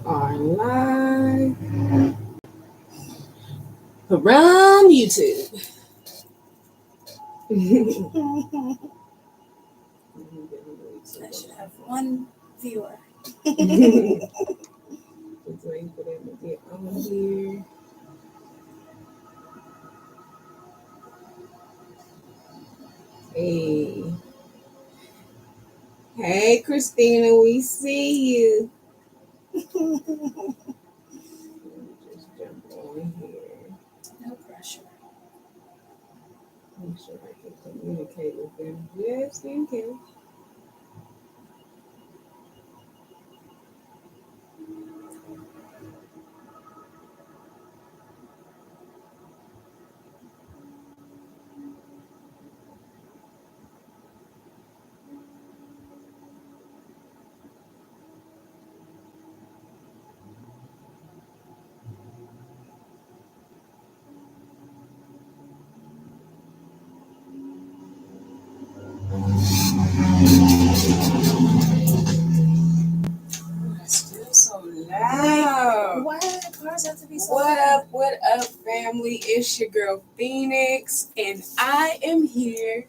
are live from YouTube. I should have one viewer. Just waiting for them to get on here. Hey. Hey, Christina, we see you. Just jump on here. No pressure. Make sure I can communicate with them just in case. Still so loud. Why do the cars have to be so What up, family? It's your girl Phoenix, and I am here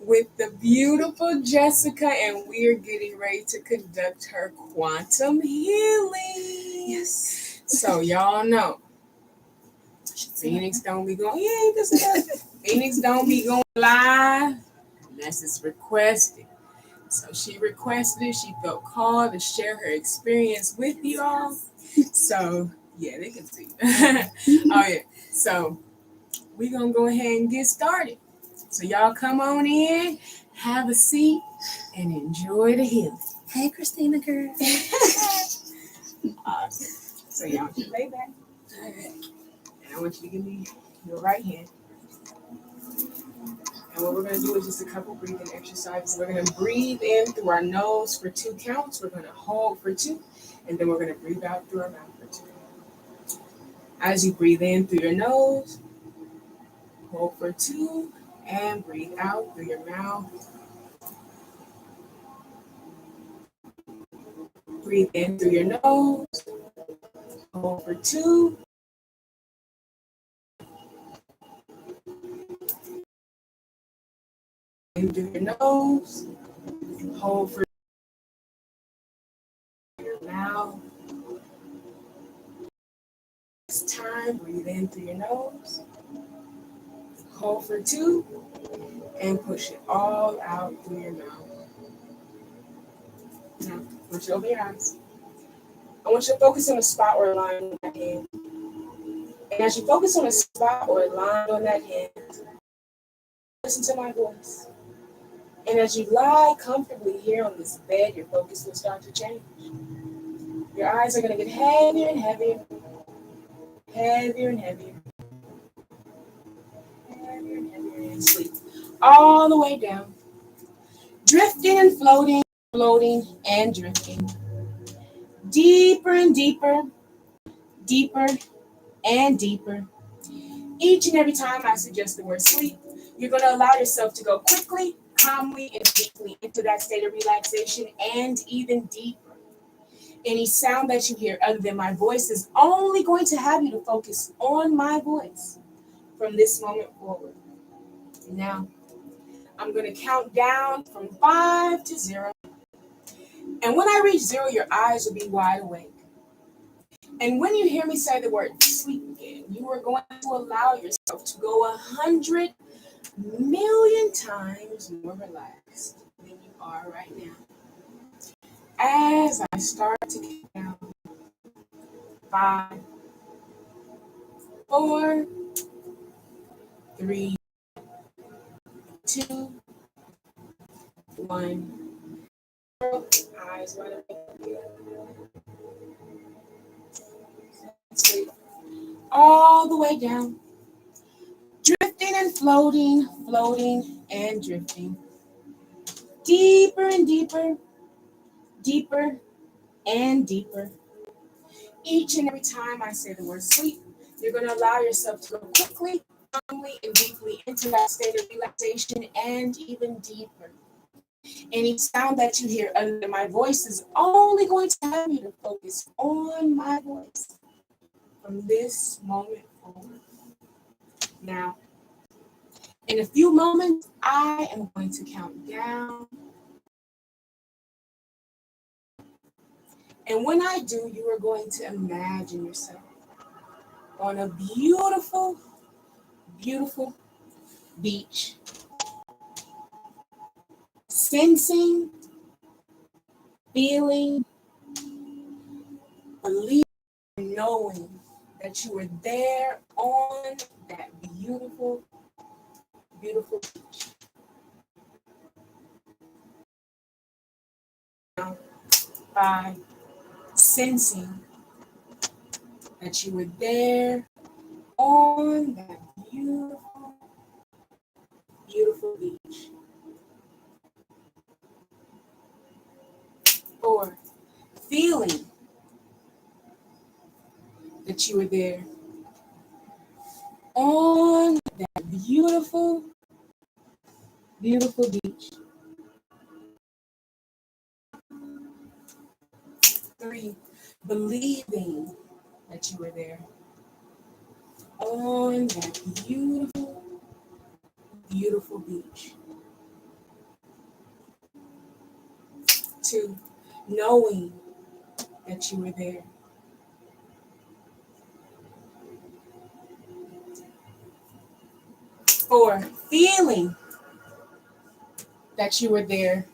with the beautiful Jessica, and we are getting ready to conduct her quantum healing. Yes. So y'all know, Phoenix don't be going. Phoenix don't be going live unless it's requested. So she requested it. She felt called to share her experience with you all. So yeah, they can see. Oh yeah. So we're gonna go ahead and get started. So y'all come on in, have a seat, and enjoy the healing. Hey, Christina girl. Awesome. So y'all just lay back. All right. And I want you to give me your right hand. And what we're going to do is just a couple breathing exercises. We're going to breathe in through our nose for 2 counts. We're going to hold for 2. And then we're going to breathe out through our mouth for 2. As you breathe in through your nose, hold for 2. And breathe out through your mouth. Breathe in through your nose. Hold for 2. In through your nose. Hold for your mouth. This time, breathe in through your nose. Hold for 2. And push it all out through your mouth. Now, I want you to open your eyes. I want you to focus on a spot or a line on that hand. And as you focus on a spot or a line on that hand, listen to my voice. And as you lie comfortably here on this bed, your focus will start to change. Your eyes are going to get heavier and heavier. Heavier and heavier. Heavier and heavier, and sleep all the way down. Drifting and floating, floating and drifting. Deeper and deeper, deeper and deeper. Each and every time I suggest the word sleep, you're going to allow yourself to go quickly, calmly, and deeply into that state of relaxation and even deeper. Any sound that you hear other than my voice is only going to have you to focus on my voice from this moment forward. Now, I'm going to count down from 5 to 0. And when I reach 0, your eyes will be wide awake. And when you hear me say the word sleep again, you are going to allow yourself to go 100 million times more relaxed than you are right now. As I start to count down, 5, 4, 3, 2, 1. Eyes wide awake. Sleep all the way down. Drifting and floating, floating and drifting. Deeper and deeper, deeper and deeper. Each and every time I say the word sleep, you're going to allow yourself to go quickly, calmly, and deeply into that state of relaxation and even deeper. Any sound that you hear other than my voice is only going to have you to focus on my voice from this moment forward. Now, in a few moments, I am going to count down. And when I do, you are going to imagine yourself on a beautiful, beautiful beach, sensing, feeling, believing, knowing that you were there on that beautiful, beautiful beach. By sensing that you were there on that beautiful, beautiful beach. Or feeling that you were there on that beautiful, beautiful beach. 3, believing that you were there on that beautiful, beautiful beach. 2, knowing that you were there. 4, feeling that you were there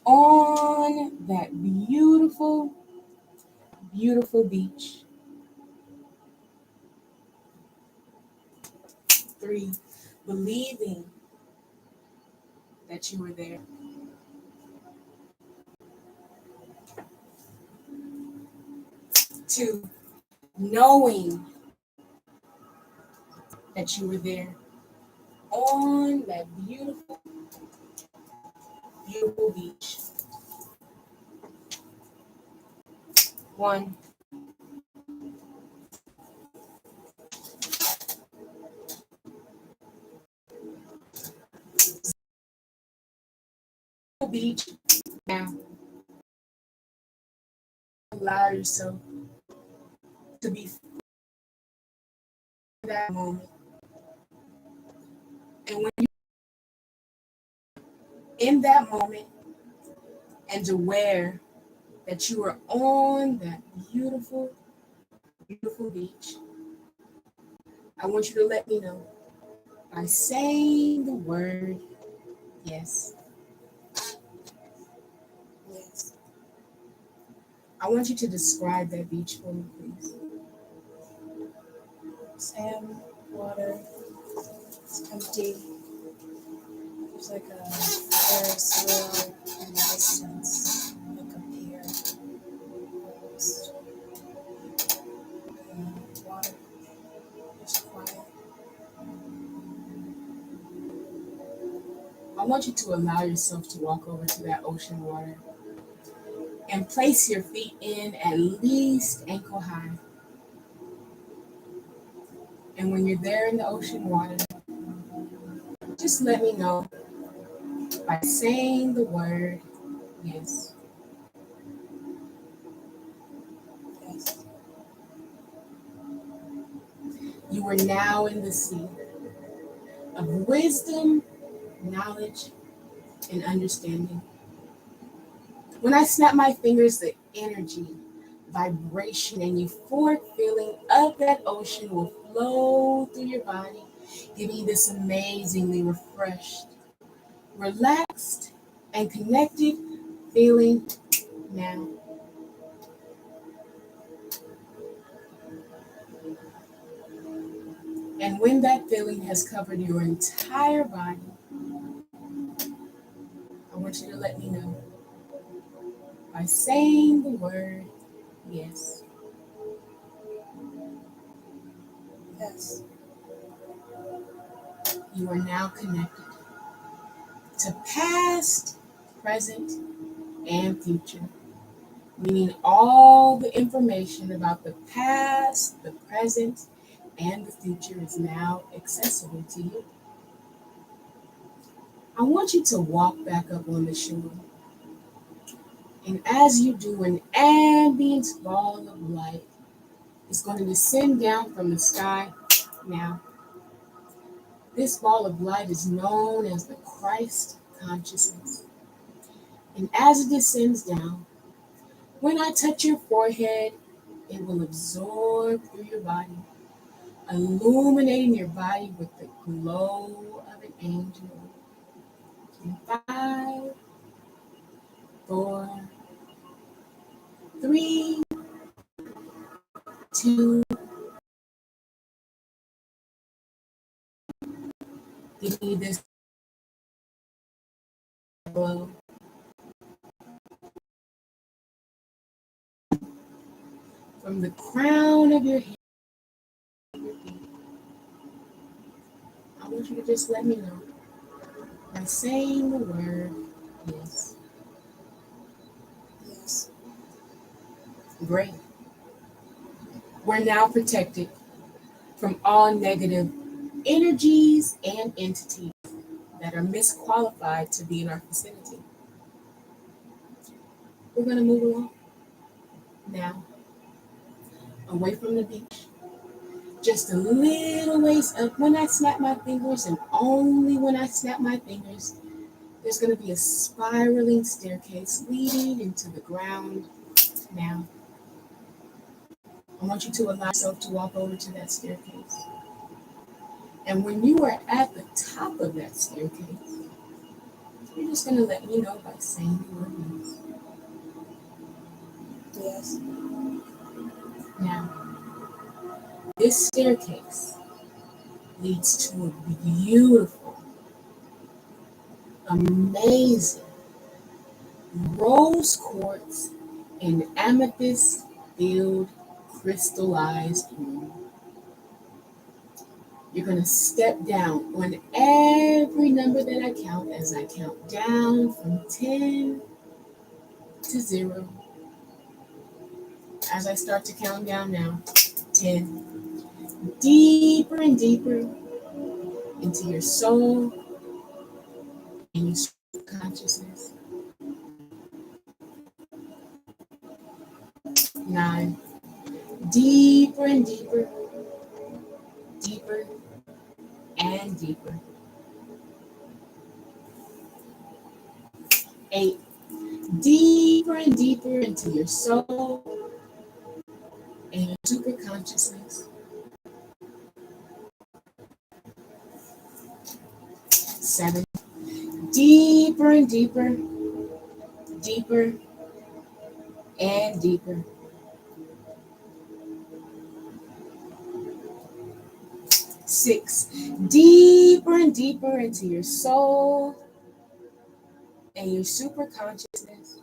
on that beautiful, beautiful beach. 3, believing that you were there. 2, knowing that you were there on that beautiful, beautiful beach. 1, beach. Now, allow yourself to be in that moment. And when you're in that moment and aware that you are on that beautiful, beautiful beach, I want you to let me know by saying the word yes. Yes. I want you to describe that beach for me, please. Sand, water, it's empty. There's like a Ferris wheel in the distance, like a pier. Water, just quiet. I want you to allow yourself to walk over to that ocean water and place your feet in at least ankle high. And when you're there in the ocean water, just let me know by saying the word yes. Yes. You are now in the sea of wisdom, knowledge, and understanding. When I snap my fingers, the energy, vibration, and euphoric feeling of that ocean will flow through your body, giving you this amazingly refreshed, relaxed, and connected feeling now. And when that feeling has covered your entire body, I want you to let me know by saying the word yes. Yes. You are now connected to past, present, and future, meaning all the information about the past, the present, and the future is now accessible to you. I want you to walk back up on the shore. And as you do, an ambient ball of light is going to descend down from the sky now. This ball of light is known as the Christ consciousness. And as it descends down, when I touch your forehead, it will absorb through your body, illuminating your body with the glow of an angel. In 5, 4, 3, 2, give me this glow from the crown of your head to your feet. I want you to just let me know by saying the word yes. Yes. Great. We're now protected from all negative energies and entities that are misqualified to be in our vicinity. We're going to move along now, away from the beach, just a little ways up. When I snap my fingers, and only when I snap my fingers, there's going to be a spiraling staircase leading into the ground. Now, I want you to allow yourself to walk over to that staircase. And when you are at the top of that staircase, we're just going to let you know by saying the word yes. Yes. Now, this staircase leads to a beautiful, amazing rose quartz and amethyst filled crystallized room. You're going to step down on every number that I count as I count down from 10 to 0. As I start to count down now, 10, deeper and deeper into your soul and your consciousness. 9, deeper and deeper, deeper and deeper. 8, deeper and deeper into your soul and your super consciousness. 7, deeper and deeper, deeper and deeper. 6, deeper and deeper into your soul and your super consciousness.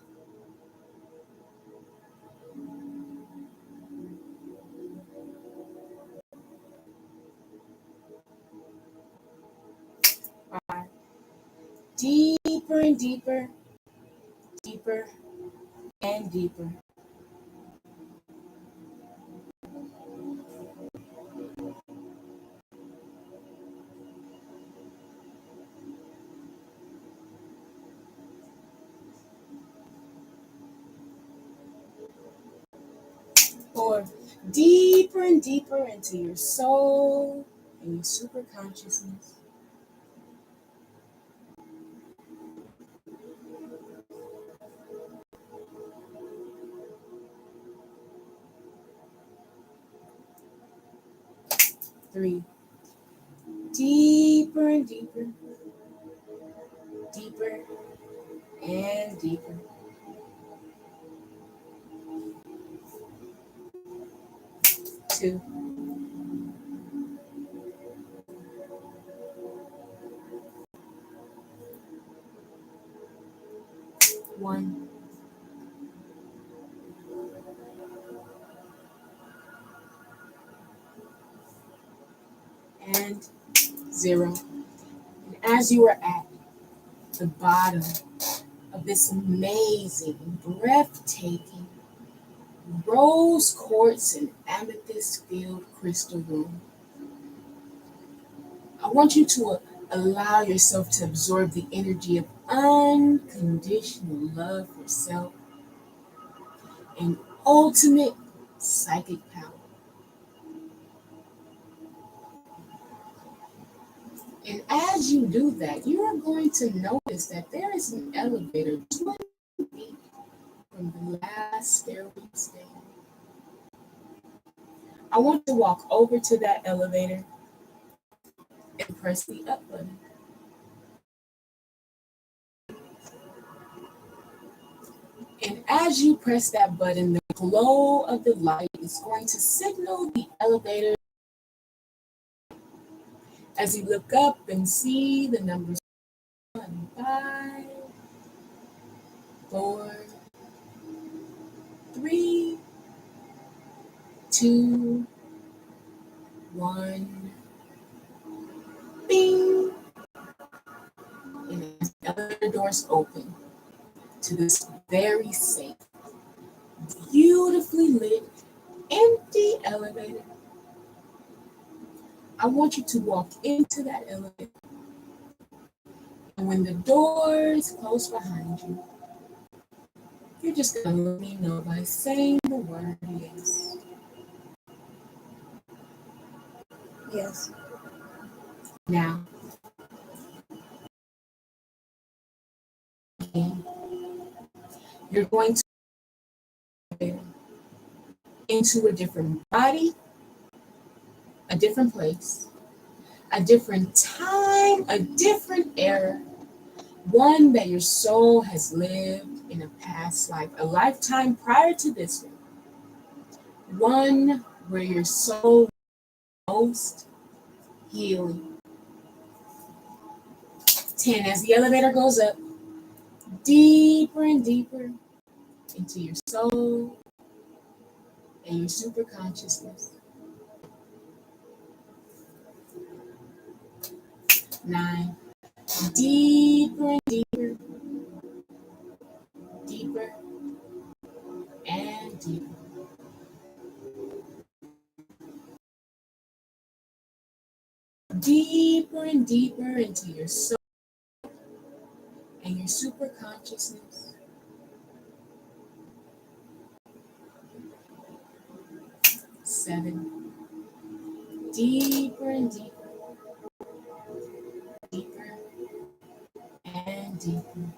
5, deeper and deeper, deeper and deeper. 4, deeper and deeper into your soul and your super consciousness. 3, deeper and deeper, deeper and deeper. 2, 1, and 0. And as you are at the bottom of this amazing, breathtaking, rose quartz and amethyst filled crystal room, I want you to Allow yourself to absorb the energy of unconditional love for self and ultimate psychic power. And as you do that, you are going to notice that there is an elevator 20 feet from the last stairway stand. I want you to walk over to that elevator and press the up button. And as you press that button, the glow of the light is going to signal the elevator. As you look up and see the numbers 1, 5, 4, 3, 2, 1, bing. And as the elevator doors open to this very safe, beautifully lit, empty elevator, I want you to walk into that elevator. And when the doors close behind you, you're just going to let me know by saying the word yes. Yes. Now, you're going to go into a different body, a different place, a different time, a different era, one that your soul has lived in a past life, a lifetime prior to this one where your soul most healing. 10, as the elevator goes up, deeper and deeper into your soul and your super consciousness. 9, deeper and deeper, deeper and deeper. 8, deeper and deeper into your soul and your super consciousness. 7, deeper and deeper, deeper and deeper.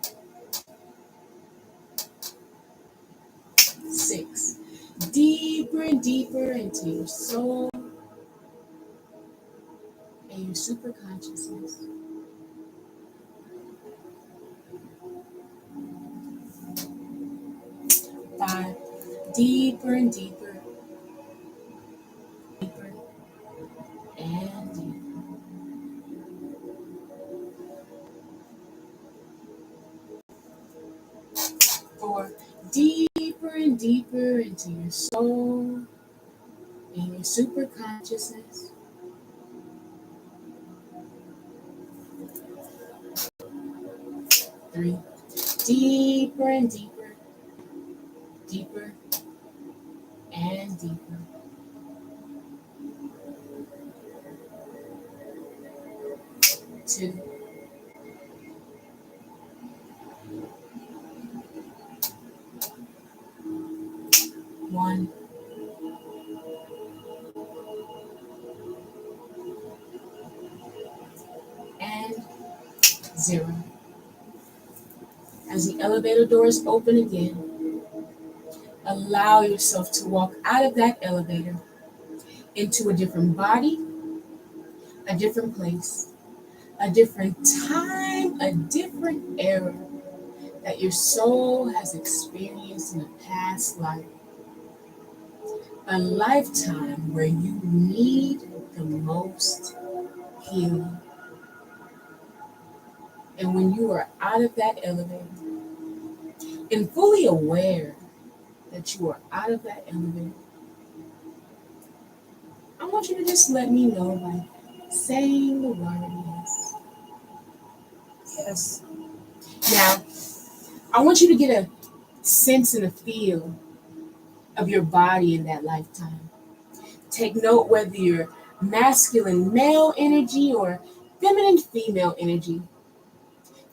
6, deeper and deeper into your soul and your super consciousness. 5, deeper and deeper, deeper and deeper. 4, deeper and deeper into your soul and your super consciousness. 3, deeper and deeper, deeper and deeper. 2, 1, and 0. As the elevator doors open again, allow yourself to walk out of that elevator into a different body, a different place, a different time, a different era that your soul has experienced in a past life. A lifetime where you need the most healing. And when you are out of that elevator and fully aware that you are out of that elevator, I want you to just let me know by saying the word yes. Yes. Now, I want you to get a sense and a feel of your body in that lifetime. Take note whether you're masculine male energy or feminine, female energy.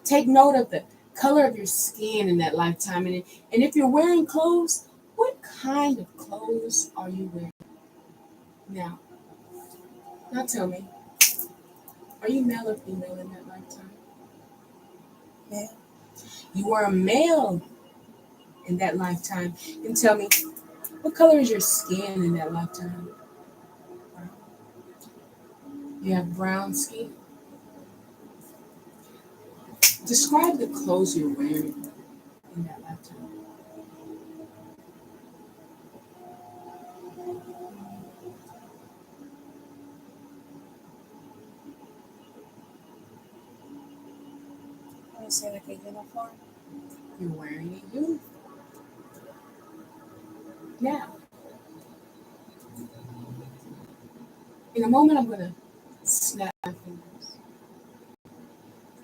Take note of the color of your skin in that lifetime. And if you're wearing clothes, what kind of clothes are you wearing? Now, now tell me, are you male or female in that lifetime? Yeah. You are a male in that lifetime. And tell me, what color is your skin in that lifetime? You have brown skin. Describe the clothes you're wearing in that lifetime. I would say like a uniform. You're wearing a uniform. Now, in a moment, I'm going to snap my fingers.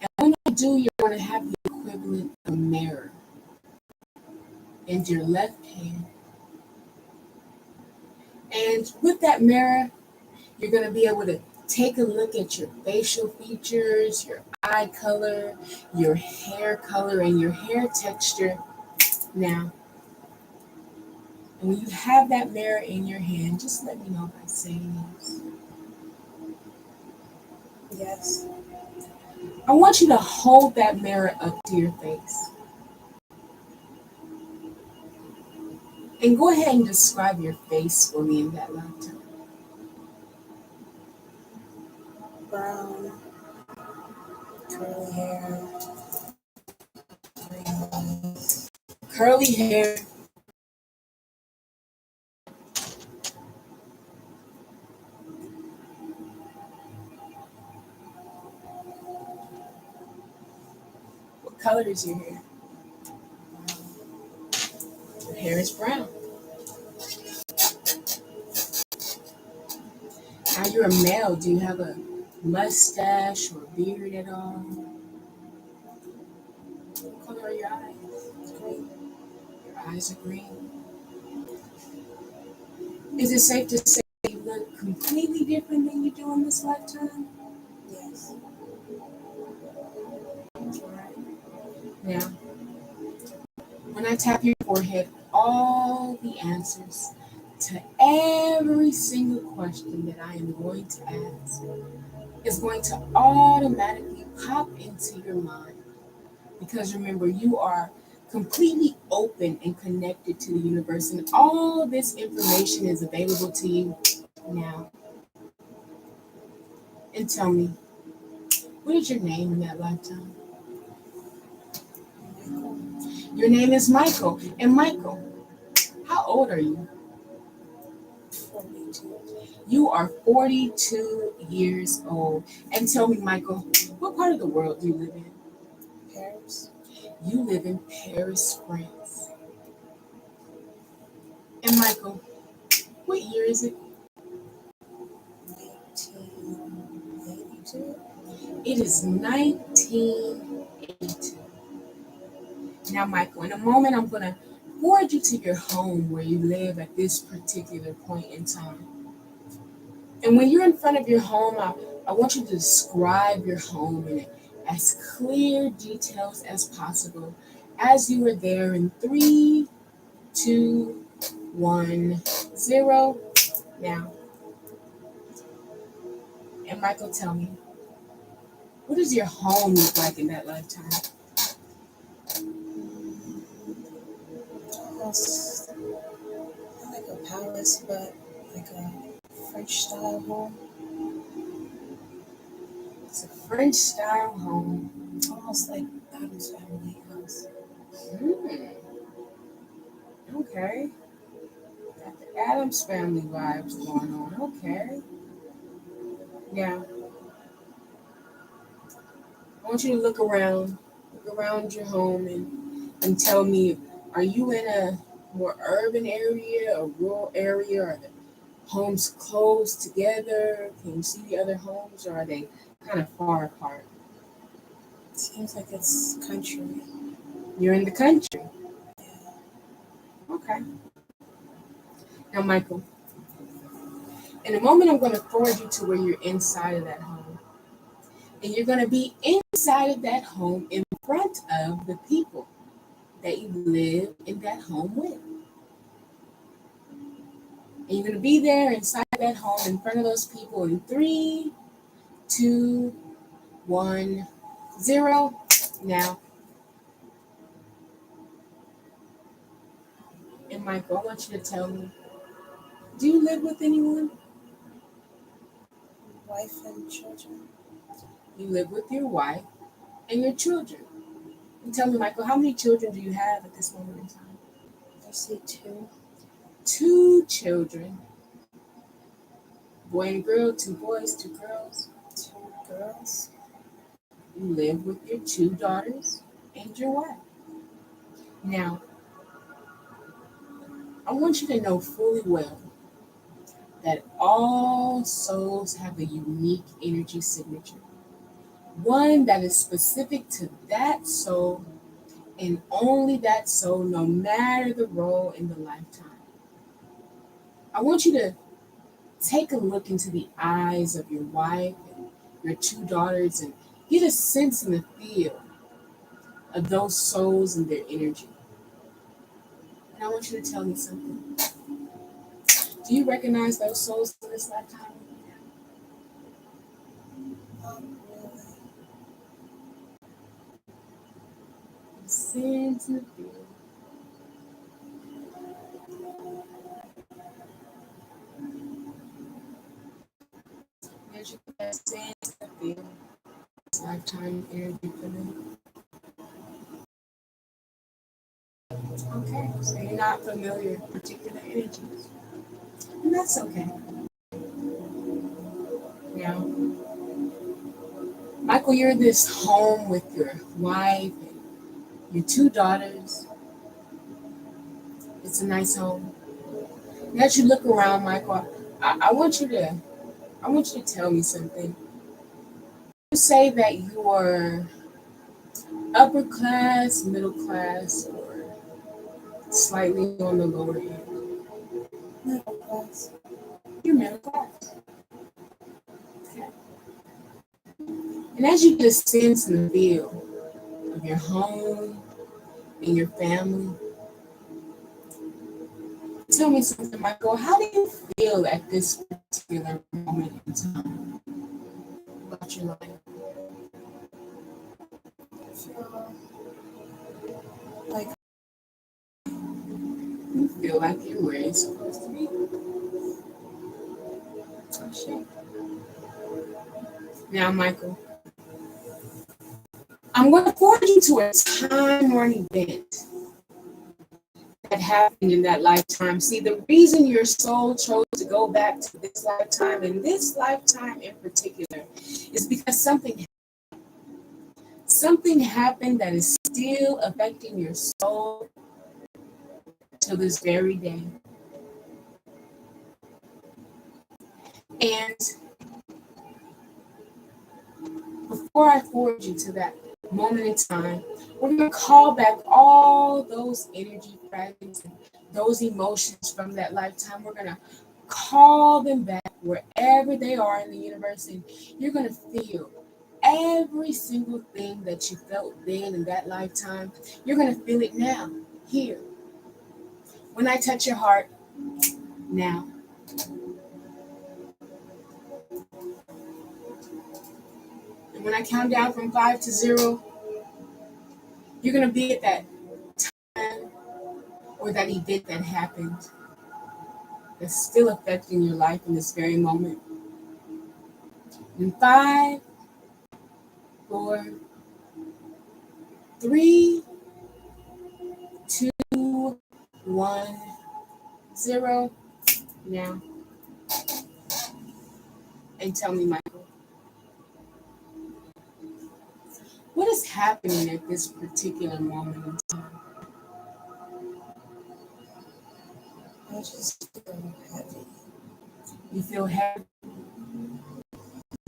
And when I do, you're going to have the equivalent of a mirror in your left hand. And with that mirror, you're going to be able to take a look at your facial features, your eye color, your hair color, and your hair texture. Now, and when you have that mirror in your hand, just let me know by saying yes. Yes. I want you to hold that mirror up to your face. And go ahead and describe your face for me in that lifetime. Brown, curly hair, green eyes. Curly hair. What color is your hair? Your hair is brown. Now you're a male. Do you have a mustache or beard at all? What color are your eyes? Green. Your eyes are green. Is it safe to say you look completely different than you do in this lifetime? Yes. All right. Now, when I tap your forehead, all the answers to every single question that I am going to ask is going to automatically pop into your mind. Because remember, you are completely open and connected to the universe, and all of this information is available to you now. And tell me, what is your name in that lifetime? Michael. Your name is Michael. And Michael, how old are you? 42. You are 42 years old. And tell me, Michael, what part of the world do you live in? Paris. You live in Paris, France. And Michael, what year is it? 1982. It is 1982. Now, Michael, in a moment, I'm going to forward you to your home where you live at this particular point in time. And when you're in front of your home, I want you to describe your home in as clear details as possible as you are there in 3, 2, 1, 0. Now, and Michael, tell me, what does your home look like in that lifetime? Almost not like a palace, but like a French style home. It's a French style home. Almost like Adam's family house. Hmm. Okay. Got the Adams family vibes going on. Okay. Now, I want you to look around your home and tell me, are you in a more urban area, a rural area? Are the homes close together? Can you see the other homes, or are they kind of far apart? Seems like it's country. You're in the country. Yeah. Okay. Now, Michael, in a moment, I'm going to forward you to where you're inside of that home. And you're going to be inside of that home in front of the people that you live in that home with. And you're going to be there inside that home in front of those people in 3, 2, 1, 0. Now, and Michael, I want you to tell me, do you live with anyone? Wife and children. You live with your wife and your children. And tell me, Michael, how many children do you have at this moment in time? I see 2. 2 children. Boy and girl, 2 boys, 2 girls. 2 girls. You live with your 2 daughters and your wife. Now, I want you to know fully well that all souls have a unique energy signature. One that is specific to that soul and only that soul, no matter the role in the lifetime. I want you to take a look into the eyes of your wife and your 2 daughters and get a sense and a feel of those souls and their energy. And I want you to tell me something. Do you recognize those souls in this lifetime? Not really. Sense and feel. As you get that sense and feel, this lifetime energy for them. Okay, so you're not familiar with particular energies. And that's okay. Now, Michael, you're in this home with your wife and your 2 daughters. It's a nice home. And as you look around, Michael, I want you to tell me something. You say that you are upper class, middle class, or slightly on the lower end. Middle class. You're middle class. Okay. And as you get a sense and feel of your home and your family, tell me something, Michael. How do you feel at this particular moment in time about your life? I feel like You feel like you're where you're supposed to be. Oh, shit. Now, Michael, I'm going to forward you to a time or an event that happened in that lifetime. See, the reason your soul chose to go back to this lifetime, and this lifetime in particular, is because something happened that is still affecting your soul to this very day. And before I forward you to that moment in time, we're going to call back all those energy fragments and those emotions from that lifetime. We're going to call them back wherever they are in the universe, and you're going to feel every single thing that you felt then in that lifetime. You're going to feel it now, here. When I touch your heart, now. And when I count down from 5 to 0, you're going to be at that time or that event that happened that's still affecting your life in this very moment. In 5, 4, 3, 2, 1, 0. Now. And tell me, Michael, what is happening at this particular moment in time? I just feel heavy. You feel heavy.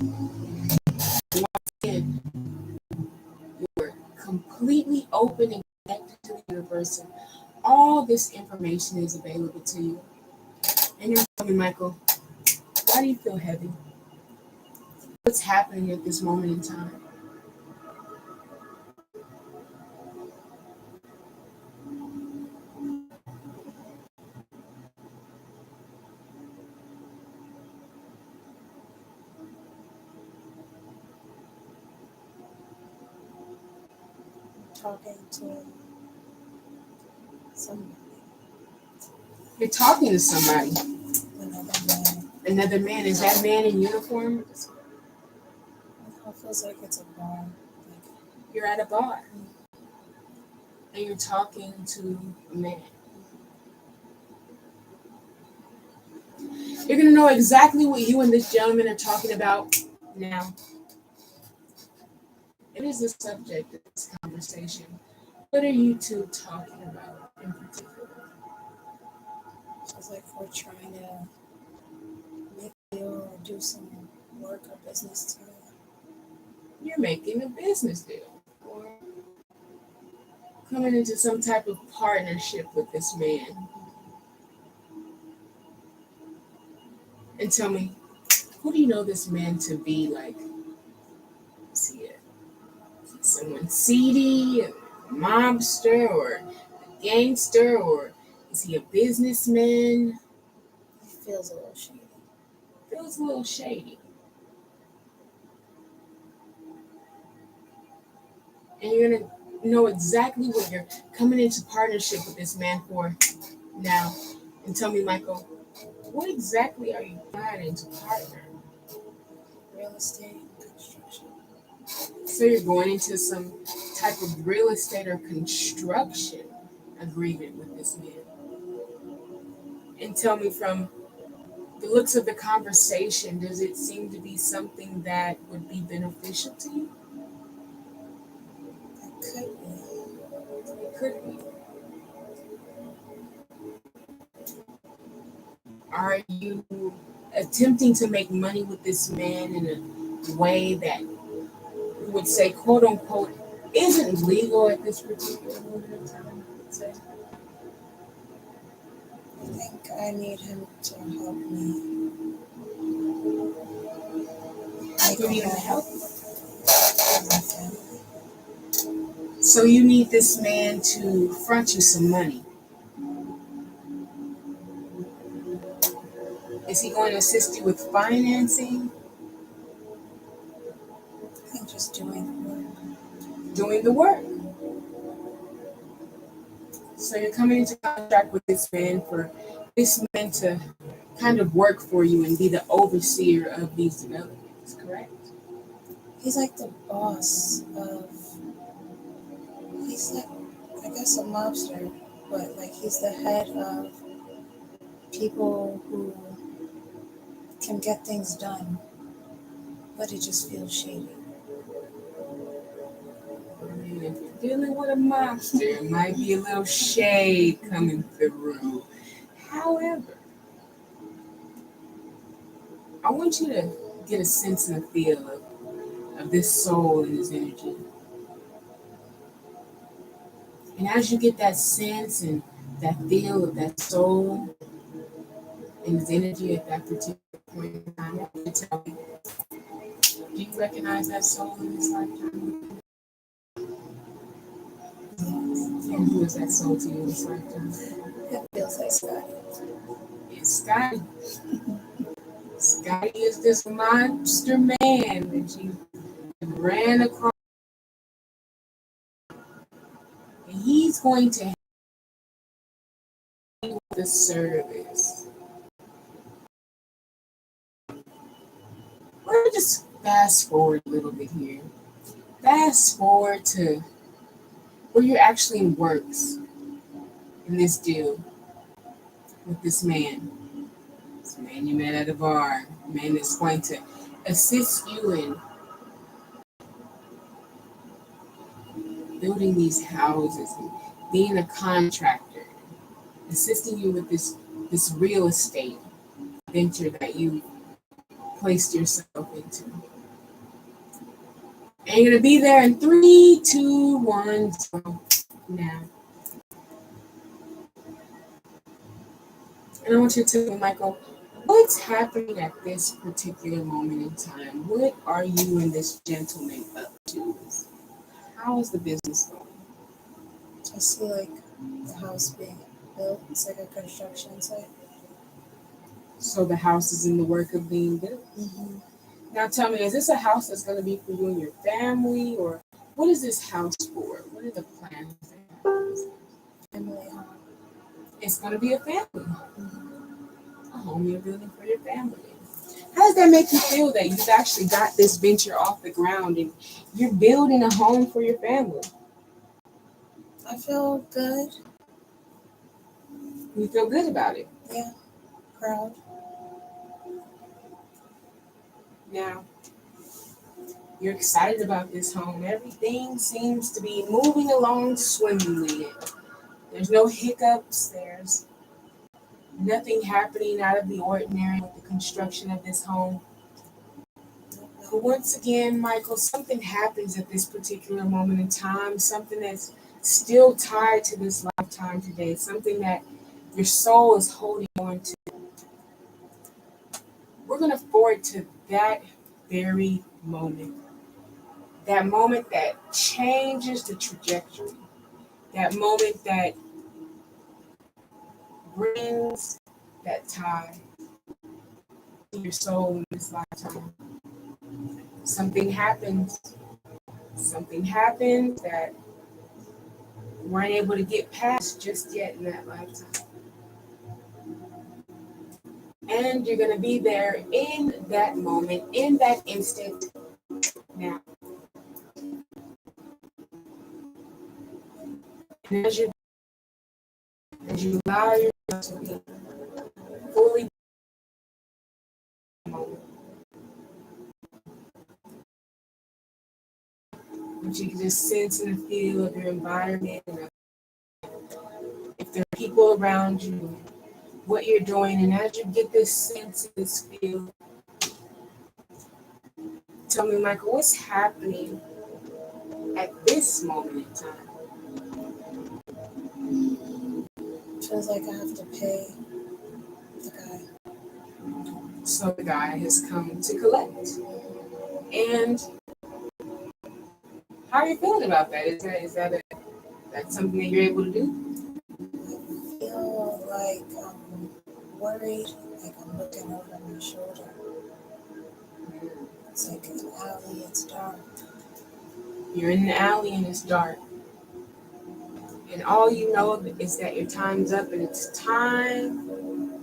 Once again, you're completely open and connected to the universe, and all this information is available to you. And you're telling me, Michael, why do you feel heavy? what's happening at this moment in time. Talking to somebody, You're talking to somebody. another man. Another man. Is that man in uniform? It feels like it's a bar. Like, You're at a bar and you're talking to a man. You're going to know exactly what you and this gentleman are talking about now. It is the subject of this conversation. What are you two talking about in particular? it's like we're trying to make a deal or do some work or business together. You're making a business deal or coming into some type of partnership with this man. And tell me, who do you know this man to be? Like, is he someone seedy, a mobster, or a gangster, or is he a businessman? It feels a little shady. Feels a little shady. And you're going to know exactly what you're coming into partnership with this man for now. And tell me, Michael, what exactly are you planning to partner? Real estate and construction. So you're going into some type of real estate or construction agreement with this man. And tell me, from the looks of the conversation, does it seem to be something that would be beneficial to you? It could be. It could be. Are you attempting to make money with this man in a way that you would say, quote unquote, isn't legal at this particular moment in time? I would say. I think I need him to help me make You need a him to help. for my family. So you need this man to front you some money. Is he going to assist you with financing? I think just doing the work. Doing the work. So you're coming into contract with this man for this man to kind of work for you and be the overseer of these developments, correct? He's like the boss of. He's like, I guess, a mobster, but like he's the head of people who can get things done, but it just feels shady. I mean, if you're dealing with a monster, it might be a little shade coming through. However, I want you to get a sense and a feel of this soul and this energy. And as you get that sense and that feel of that soul and his energy at that particular point in time, I want you to tell me, do you recognize that soul in this lifetime? And who is that soul to you in this lifetime? It feels like Scotty. It's Scotty. Scotty is this monster man that you ran across. And he's going to handle the service. We're going to just fast forward a little bit here. Fast forward to where you're actually in works in this deal with this man. This man you met at a bar. A man that's going to assist you in building these houses and being a contractor, assisting you with this real estate venture that you placed yourself into. And you're gonna be there in 3, 2, 1, so now. And I want you to tell me, Michael, What's happening at this particular moment in time? What are you and this gentleman up to? How is the business going? I see like the house being built. It's like a construction site. So the house is in the work of being built. Mm-hmm. Now tell me, is this a house that's going to be for you and your family, or what is this house for? What are the plans? Family home. It's going to be a family, Mm-hmm. a home you're building for your family. How does that make you feel that you've actually got this venture off the ground and you're building a home for your family? I feel good. You feel good about it. Yeah, proud. Now, you're excited about this home. Everything seems to be moving along swimmingly. There's no hiccups. There's nothing happening out of the ordinary with the construction of this home. But once again, Michael, something happens at this particular moment in time, something that's still tied to this lifetime today, something that your soul is holding on to. We're going to forward to that very moment, that moment that changes the trajectory, that moment that brings that tie to your soul in this lifetime. Something happens. Something happens that we weren't able to get past just yet in that lifetime. And you're going to be there in that moment, in that instant now. And as you allow yourself to be fully in the moment, but you can just sense and feel of your environment and if there are people around you, what you're doing, and as you get this sense, this feel, tell me, Michael, what's happening at this moment in time? Feels like I have to pay the guy. So the guy has come to collect. And how are you feeling about that? That's something that you're able to do? I feel like I'm worried, like I'm looking over my shoulder. It's like an alley, it's dark. You're in the alley and it's dark. And all you know is that your time's up and it's time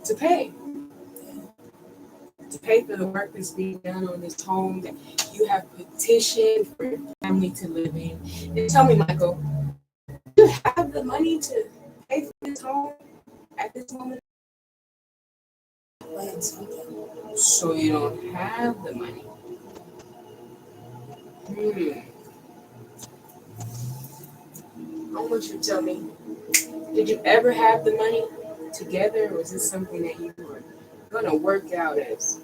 to pay. To pay for the work that's being done on this home that you have petitioned for your family to live in. And tell me, Michael, do you have the money to pay for this home at this moment? Playing something. So you don't have the money. I want you to tell me, did you ever have the money together, or was this something that you were gonna work out as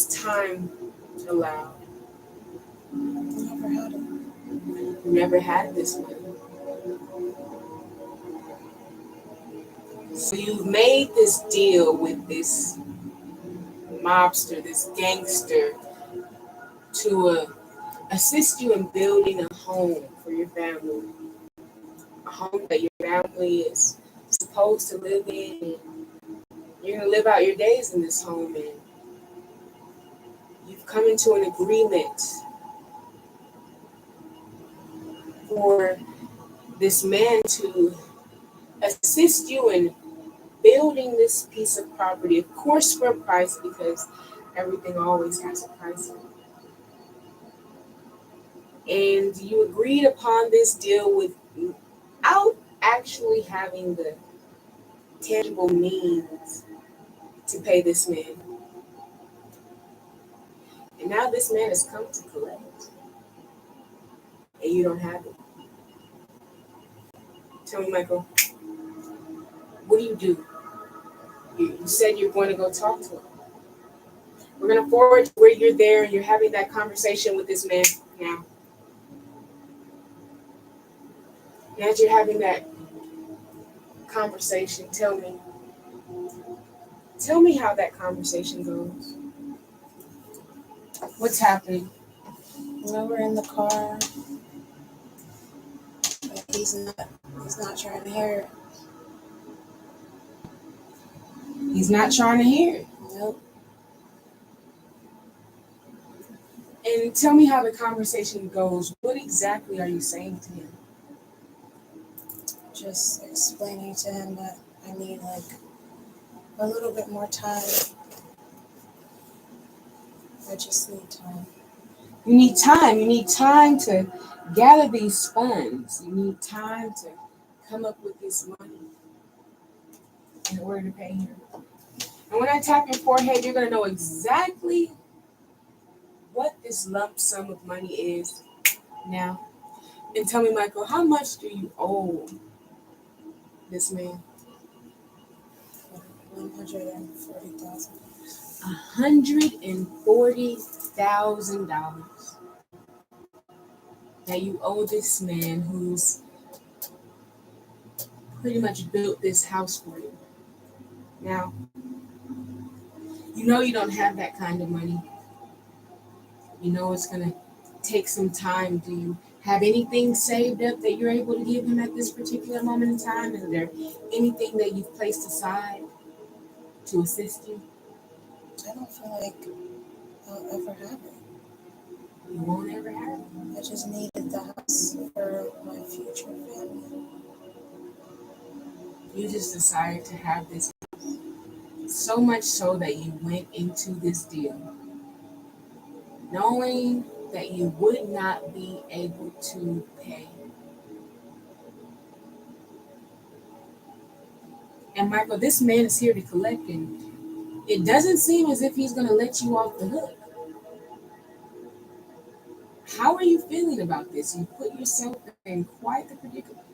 time allowed? Never had it. You never had this money. So you've made this deal with this mobster, this gangster, to assist you in building a home for your family, a home that your family is supposed to live in. You're gonna live out your days in this home, and you've come into an agreement for this man to assist you in building this piece of property, of course, for a price, because everything always has a price. And you agreed upon this deal without actually having the tangible means to pay this man. And now this man has come to collect, and you don't have it. Tell me, Michael, what do you do? You said you're going to go talk to him. We're going to forward to where you're there and you're having that conversation with this man now. And as you're having that conversation, tell me, Tell me how that conversation goes. What's happening? When we're in the car, but he's not trying to hear it. He's not trying to hear it. Nope. And tell me how the conversation goes. What exactly are you saying to him? Just explaining to him that I need like a little bit more time. I just need time. You need time. You need time to gather these funds. You need time to come up with this money in order to pay him. And when I tap your forehead, you're going to know exactly what this lump sum of money is now. And tell me, Michael, how much do you owe this man? 140,000. $140,000 that you owe this man who's pretty much built this house for you. Now, you know you don't have that kind of money. You know it's going to take some time. Do you have anything saved up that you're able to give him at this particular moment in time? Is there anything that you've placed aside to assist you? I don't feel like I'll ever have it. You won't ever have it. I just needed the house for my future family. You just decided to have this house. So much so that you went into this deal knowing that you would not be able to pay. And Michael, this man is here to collect, and it doesn't seem as if he's going to let you off the hook. How are you feeling about this? You put yourself in quite the predicament.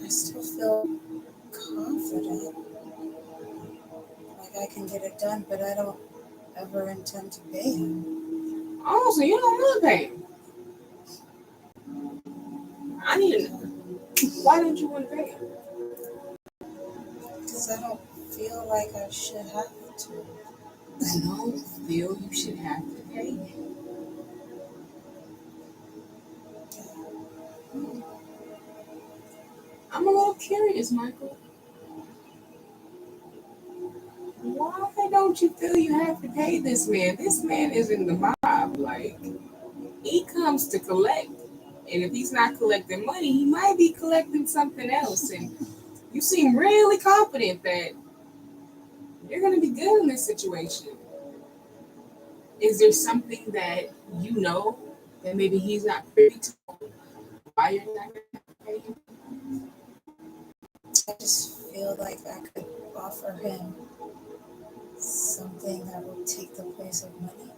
I still feel confident. Like I can get it done, but I don't ever intend to pay him. Oh, so you don't want to pay him? I need to know. Why don't you want to pay him? Because I don't feel like I should have to. I don't feel you should have to pay him. I'm a little curious, Michael. Why don't you feel you have to pay this man? This man is in the mob. Like, he comes to collect. And if he's not collecting money, he might be collecting something else. And you seem really confident that you're going to be good in this situation. Is there something that you know that maybe he's not privy to? Why you're not going to pay him? I just feel like I could offer him something that would take the place of money.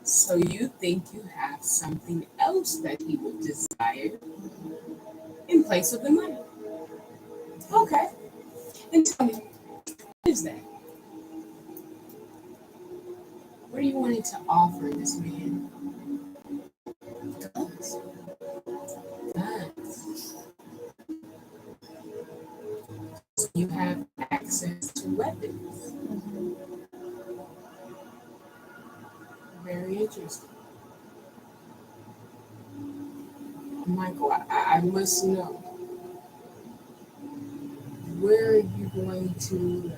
So you think you have something else that he would desire in place of the money? Okay. And tell me, what is that? What are you wanting to offer this man? Guns. Guns. So you have access to weapons. Very interesting. Michael, I must know, where are you going to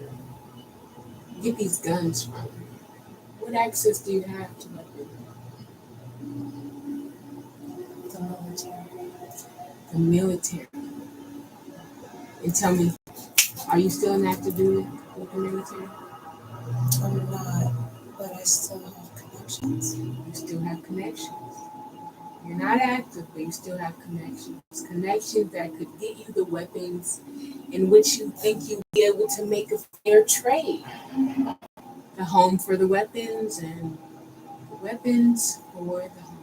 get these guns from? What access do you have to weapons? The military. The military. And tell me, are you still in active duty with the military? I'm not, but I still have connections. You still have connections. You're not active, but you still have connections. Connections that could get you the weapons in which you think you'll be able to make a fair trade. The home for the weapons and the weapons for the home.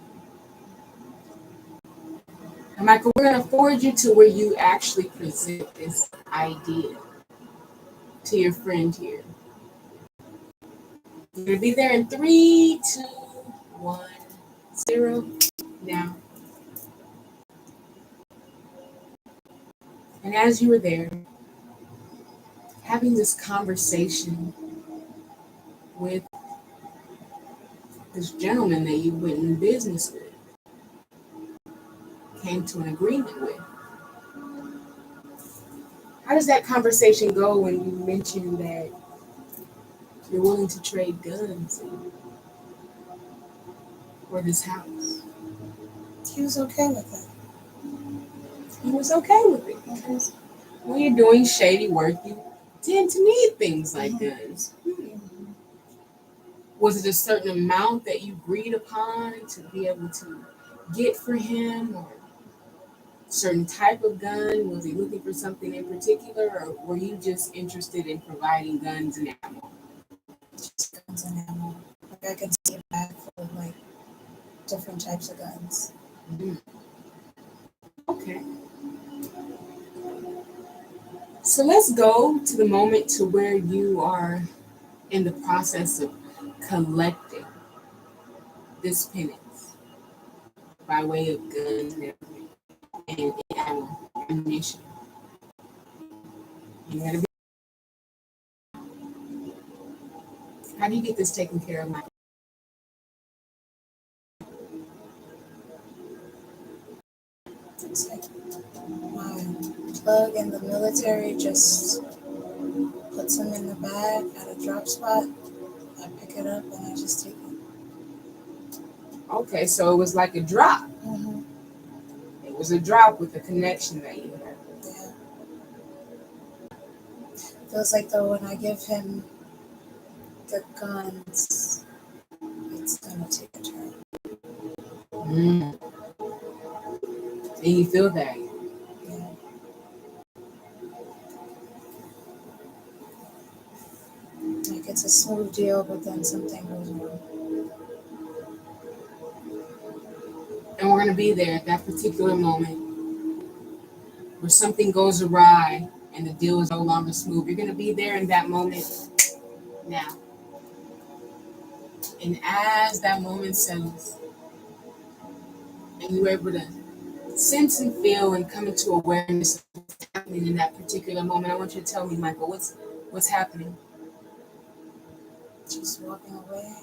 And Michael, we're going to forward you to where you actually present this idea to your friend here. You're going to be there in 3, 2, 1, 0. Now. And as you were there, having this conversation with this gentleman that you went in business with, came to an agreement with. How does that conversation go when you mention that you're willing to trade guns for this house? He was okay with it. He was okay with it because when you're doing shady work, you tend to need things like guns. Was it a certain amount that you agreed upon to be able to get for him, or a certain type of gun? Was he looking for something in particular, or were you just interested in providing guns and ammo? Just guns and ammo. Like I could see a bag full of like different types of guns. Mm. Okay. So let's go to the moment to where you are in the process of collecting this penance by way of guns and everything and ammunition. You gotta be. How do you get this taken care of, Michael? It's like my plug in the military just puts them in the bag at a drop spot. I pick it up and I just take it. Okay, so it was like a drop. Mm-hmm. It was a drop with the connection that you had. Yeah. Feels like though when I give him the guns, it's gonna take a turn. Mm. And you feel that. Yeah. Like it's a smooth deal, but then something goes wrong. And we're going to be there at that particular moment where something goes awry and the deal is no longer smooth. You're going to be there in that moment now. And as that moment settles and you're able to sense and feel and come into awareness of what's happening in that particular moment, I want you to tell me, Michael, what's happening? Just walking away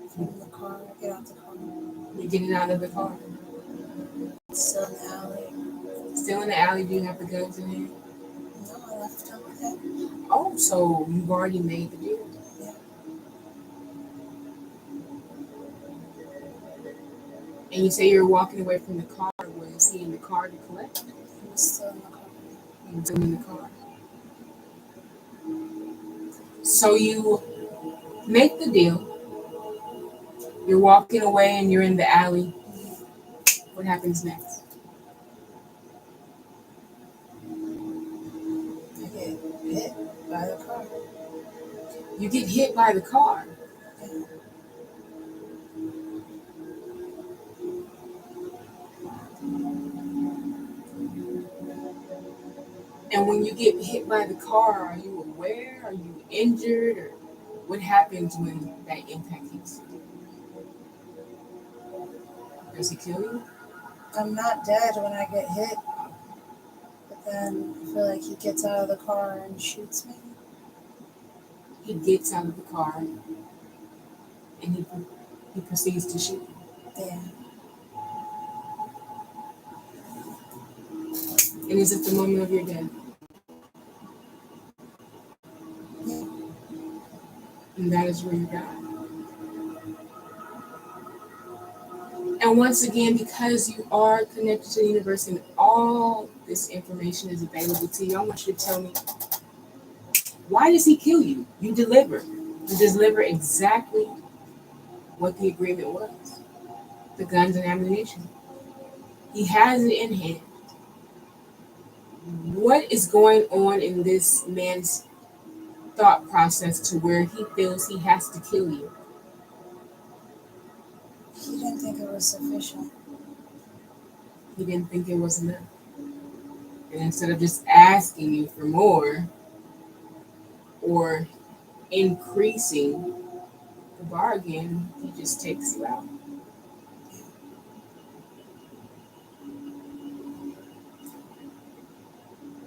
from the car, get out the car. You're getting out of the car. Still in the alley. Still in the alley, do you have the guns in hand? No, I left him with it. Oh, so you've already made the deal. Yeah. And you say you're walking away from the car. Was he in the car to collect? He was still in the car. He was in the car. So you make the deal. You're walking away and you're in the alley. What happens next? I get hit by the car. You get hit by the car. Yeah. And when you get hit by the car, are you aware? Are you injured? Or what happens when that impact hits you? Does he kill you? I'm not dead when I get hit, but then I feel like he gets out of the car and shoots me. He gets out of the car and he proceeds to shoot you. Yeah. And is it the moment of your death? Yeah. And that is where you die. And once again, because you are connected to the universe and all this information is available to you, I want you to tell me, why does he kill you? You deliver. You deliver exactly what the agreement was. The guns and ammunition. He has it in hand. What is going on in this man's thought process to where he feels he has to kill you? He didn't think it was sufficient. He didn't think it was enough. And instead of just asking you for more or increasing the bargain, he just takes you out.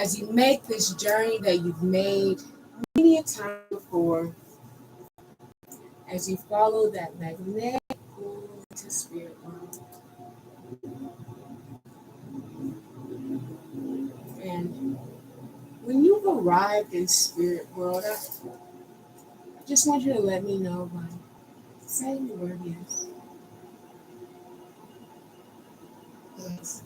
as you make this journey that you've made many a time before, as you follow that magnetic pull into spirit world. And when you've arrived in spirit world, I just want you to let me know by saying the word yes. Yes.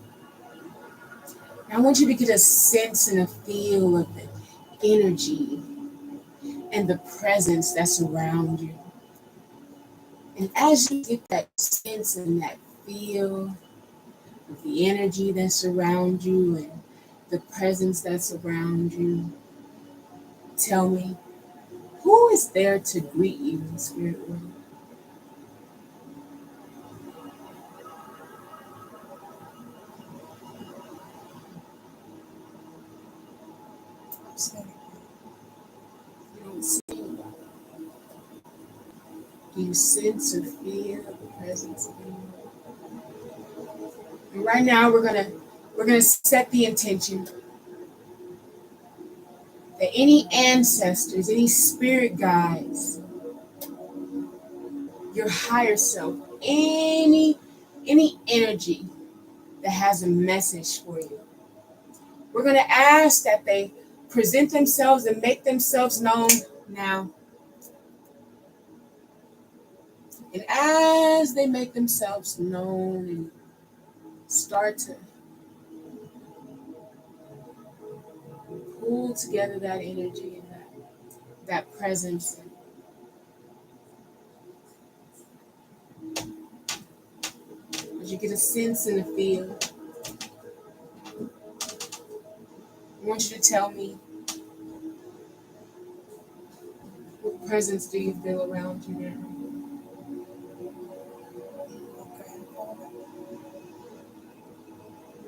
I want you to get a sense and a feel of the energy and the presence that's around you. And as you get that sense and that feel of the energy that's around you and the presence that's around you, tell me, who is there to greet you in the spirit world? I'm scared. You don't see anybody. Do you sense or feel the presence of anyone? And right now we're gonna set the intention that any ancestors, any spirit guides, your higher self, any energy that has a message for you. We're going to ask that they present themselves and make themselves known now. And as they make themselves known and start to pull together that energy and that presence, as you get a sense and a feel, I want you to tell me, what presence do you feel around you now?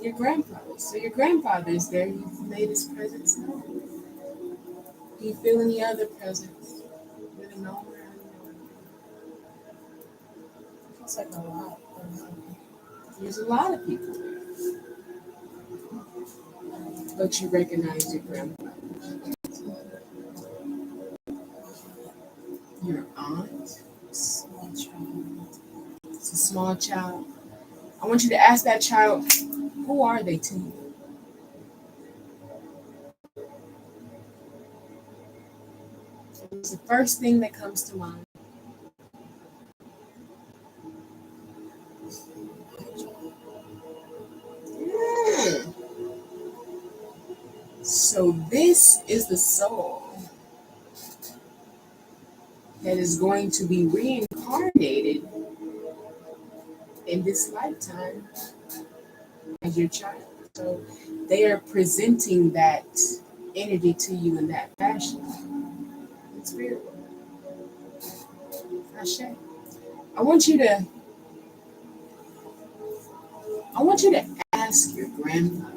Your grandfather. So your grandfather is there. You've made his presence known. Do you feel any other presence? Really known around you? It's like a lot. There's a lot of people there. But you recognize your grandfather. Your aunt. Small child. It's a small child. I want you to ask that child, who are they to you? It's the first thing that comes to mind. Mm. So this is the soul that is going to be reincarnated in this lifetime as your child. So they are presenting that energy to you in that fashion. It's spirit. Ashe. I want you to I want you to ask your grandfather.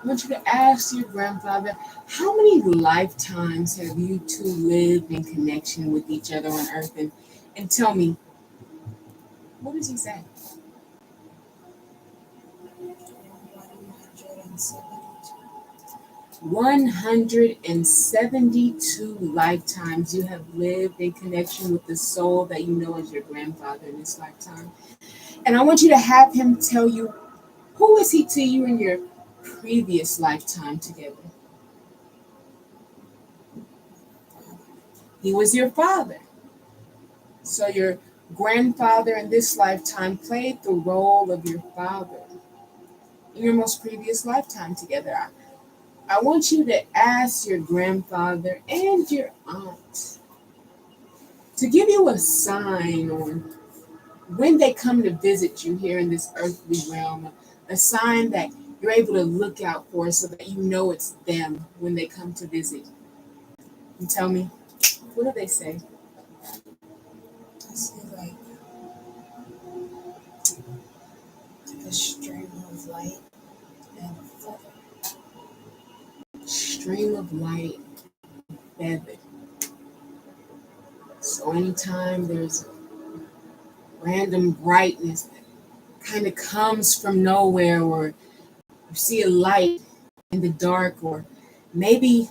I want you to ask your grandfather, how many lifetimes have you two lived in connection with each other on earth? And tell me, what does he say? 172 lifetimes you have lived in connection with the soul that you know as your grandfather in this lifetime. And I want you to have him tell you, who is he to you in your previous lifetime together? He was your father. So your grandfather in this lifetime played the role of your father in your most previous lifetime together. I want you to ask your grandfather and your aunt to give you a sign on when they come to visit you here in this earthly realm, a sign that you're able to look out for so that you know it's them when they come to visit. And tell me, what do they say? I see like a stream of light and a feather. Stream of light, feather. So anytime there's a random brightness that kind of comes from nowhere, or You see a light in the dark, or maybe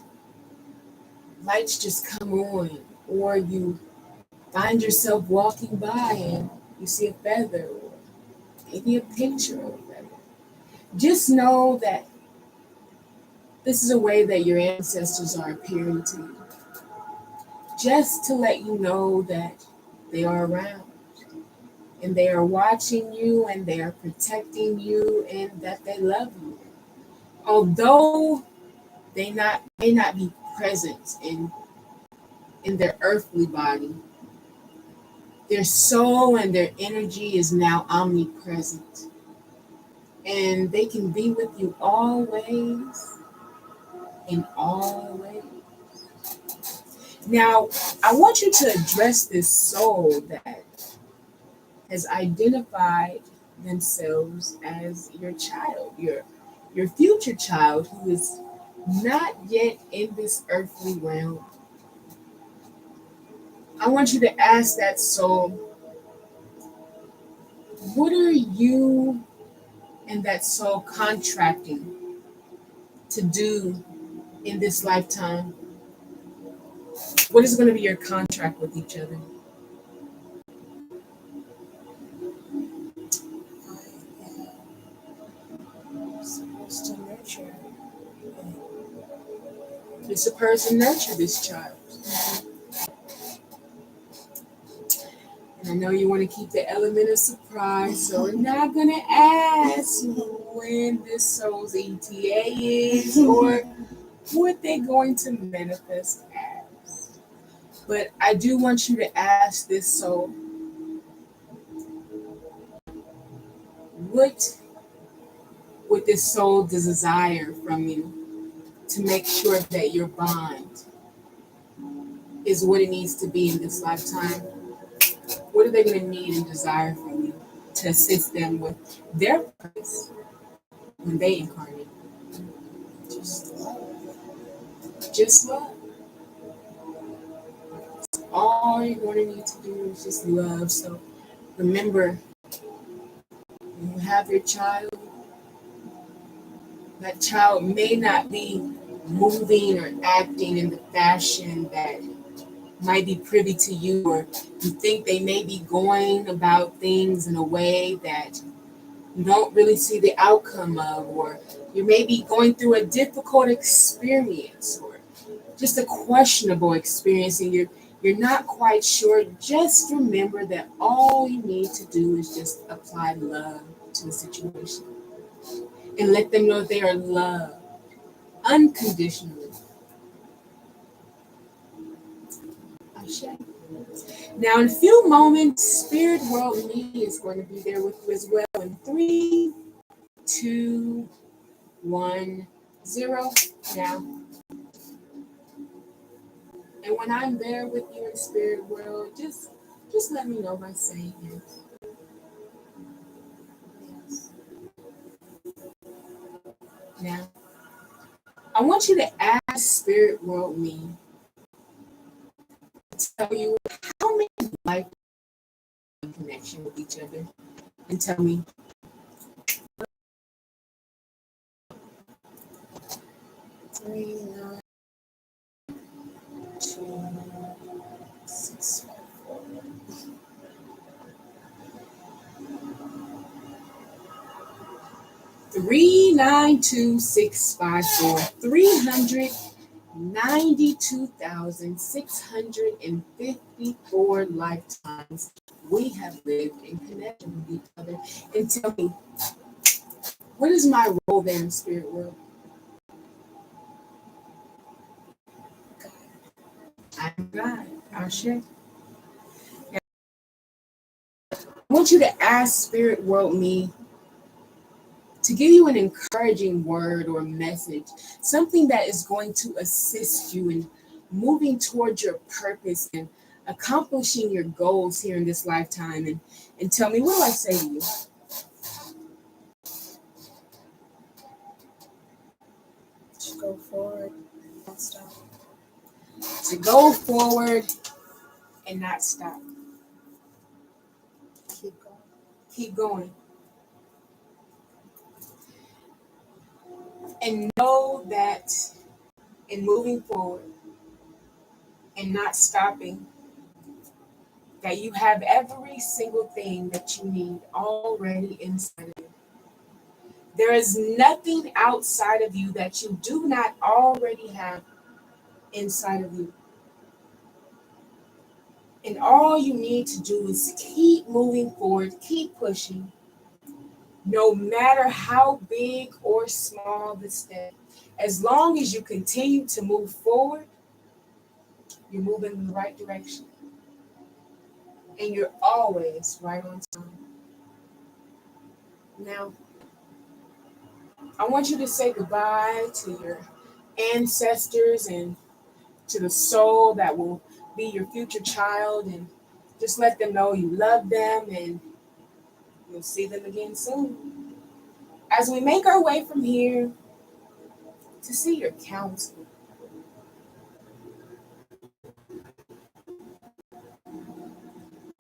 lights just come on, or you find yourself walking by and you see a feather, or maybe a picture of a feather. Just know that this is a way that your ancestors are appearing to you, just to let you know that they are around and they are watching you and they are protecting you and that they love you. Although may not be present in their earthly body, their soul and their energy is now omnipresent. And they can be with you always, in all ways. Now, I want you to address this soul that has identified themselves as your child, your future child who is not yet in this earthly realm. I want you to ask that soul, what are you and that soul contracting to do in this lifetime? What is going to be your contract with each other? I am supposed to nurture it. You're supposed to nurture this child. And I know you want to keep the element of surprise, so we're not going to ask when this soul's ETA is or what they're going to manifest as. But I do want you to ask this soul, what would this soul desire from you to make sure that your bond is what it needs to be in this lifetime? What are they going to need and desire from you to assist them with their purpose when they incarnate? Just love. Just love. All you're going to need to do is just love. So remember, when you have your child, that child may not be moving or acting in the fashion that might be privy to you, or you think they may be going about things in a way that you don't really see the outcome of, or you may be going through a difficult experience or just a questionable experience and you're not quite sure. Just remember that all you need to do is just apply love to the situation and let them know they are loved unconditionally. Now, in a few moments, Spirit World Me is going to be there with you as well. In 3, 2, 1, 0. Now, and when I'm there with you in Spirit World, just let me know by saying yes. Yes. Now, I want you to ask Spirit World Me to tell you how many life connection with each other, and tell me 3, 9, 2, 6, 5, 4. 392654 392,654 lifetimes we have lived in connection with each other. And tell me, what is my role there in Spirit World? I'm God. I'll share. I want you to ask Spirit World Me to give you an encouraging word or message, something that is going to assist you in moving towards your purpose and accomplishing your goals here in this lifetime. And tell me, what do I say to you? To go forward, don't stop. To go forward and not stop. Keep going. Keep going. And know that in moving forward and not stopping, that you have every single thing that you need already inside of you. There is nothing outside of you that you do not already have inside of you. And all you need to do is keep moving forward, keep pushing, no matter how big or small the step. As long as you continue to move forward, you're moving in the right direction. And you're always right on time. Now, I want you to say goodbye to your ancestors and to the soul that will be your future child, and just let them know you love them and you'll see them again soon. As we make our way from here to see your counselor,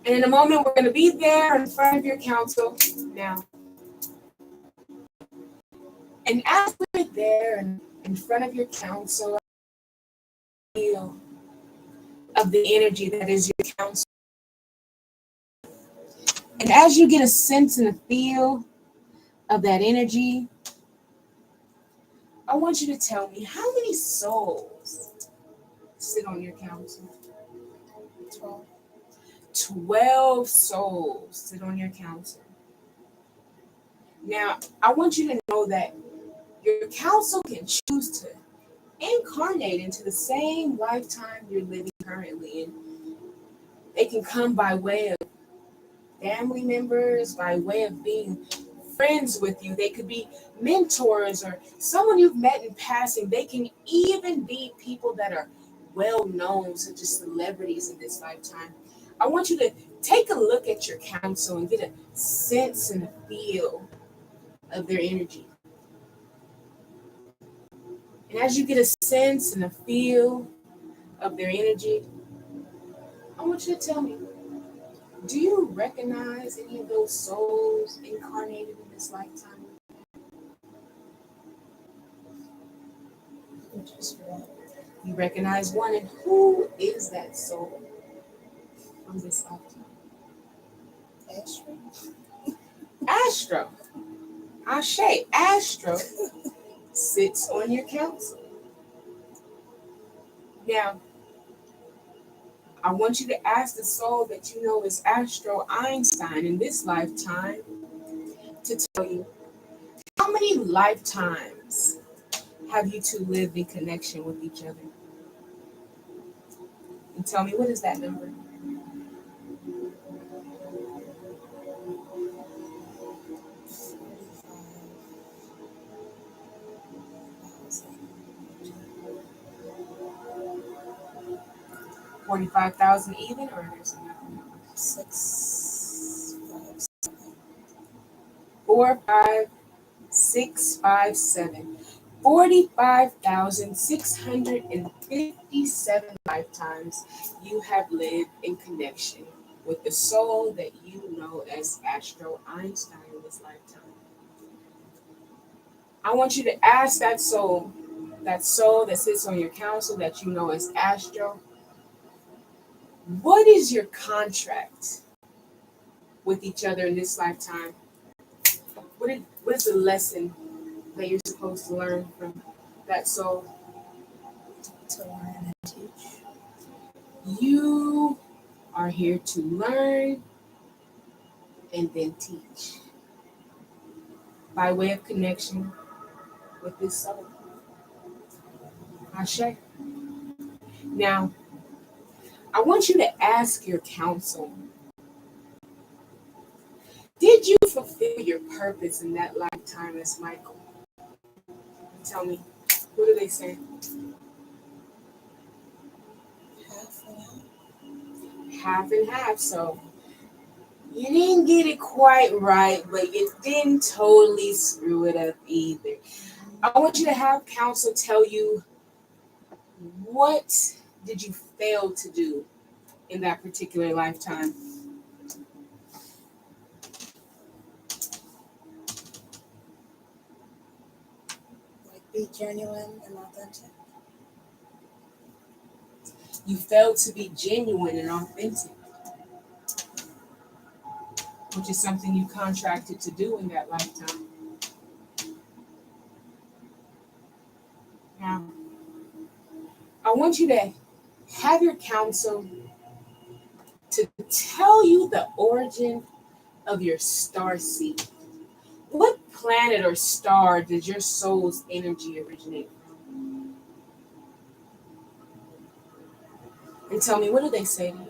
and in a moment we're going to be there in front of your counsel now. And as we're there and in front of your counsel, I feel of the energy that is your counsel. And as you get a sense and a feel of that energy, I want you to tell me how many souls sit on your council. 12. 12 souls sit on your council. Now, I want you to know that your council can choose to incarnate into the same lifetime you're living currently. And they can come by way of family members, by way of being friends with you. They could be mentors or someone you've met in passing. They can even be people that are well known, such as celebrities in this lifetime. I want you to take a look at your council and get a sense and a feel of their energy. And as you get a sense and a feel of their energy, I want you to tell me, do you recognize any of those souls incarnated in this lifetime? Just one. You recognize one, and who is that soul from this lifetime? Extra. Astro. Ashe. Astro sits on your council. Now, I want you to ask the soul that you know is Astro Einstein in this lifetime to tell you, how many lifetimes have you two lived in connection with each other? And tell me, what is that number? 45,000 even, or there's another number? 6, 5, 4, 5, 6, 5, 7. 45,657 lifetimes you have lived in connection with the soul that you know as Astro Einstein in this lifetime. I want you to ask that soul that sits on your council that you know as Astro, what is your contract with each other in this lifetime? What is the lesson that you're supposed to learn from that soul? to learn and teach. You are here to learn and then teach by way of connection with this soul. Ashe. Now, I want you to ask your counsel, did you fulfill your purpose in that lifetime as Michael? Tell me, what do they say? Half and half. Half and half. So you didn't get it quite right, but you didn't totally screw it up either. I want you to have counsel tell you, what did you fail to do in that particular lifetime? Like be genuine and authentic. You failed to be genuine and authentic, which is something you contracted to do in that lifetime. Now, I want you to have your counsel to tell you the origin of your star seed. What planet or star does your soul's energy originate from? And tell me, what do they say to you?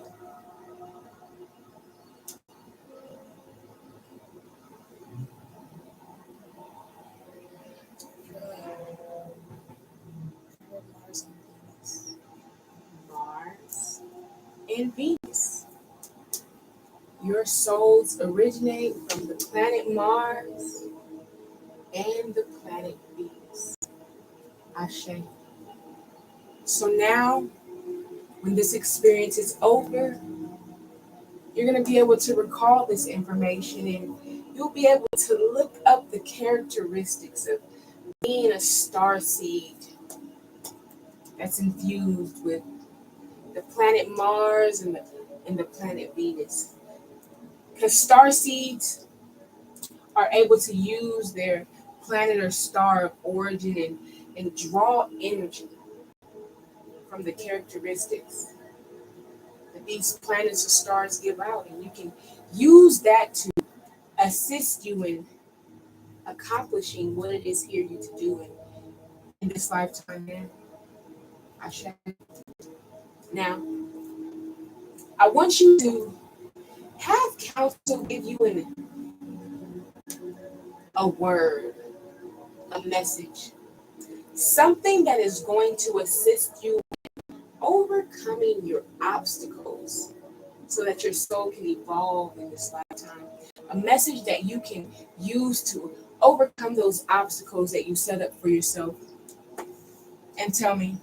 For Mars and Venus. Mars and Venus. Your souls originate from the planet Mars and the planet Venus. Ashe. So now, when this experience is over, you're going to be able to recall this information and you'll be able to look up the characteristics of being a star seed that's infused with the planet Mars and the planet Venus. Because star seeds are able to use their planet or star of origin and draw energy from the characteristics that these planets or stars give out. And you can use that to assist you in accomplishing what it is here you to do in this lifetime. Man. Now, I want you to have counsel give you a word, a message, something that is going to assist you overcoming your obstacles so that your soul can evolve in this lifetime. A message that you can use to overcome those obstacles that you set up for yourself. And tell me,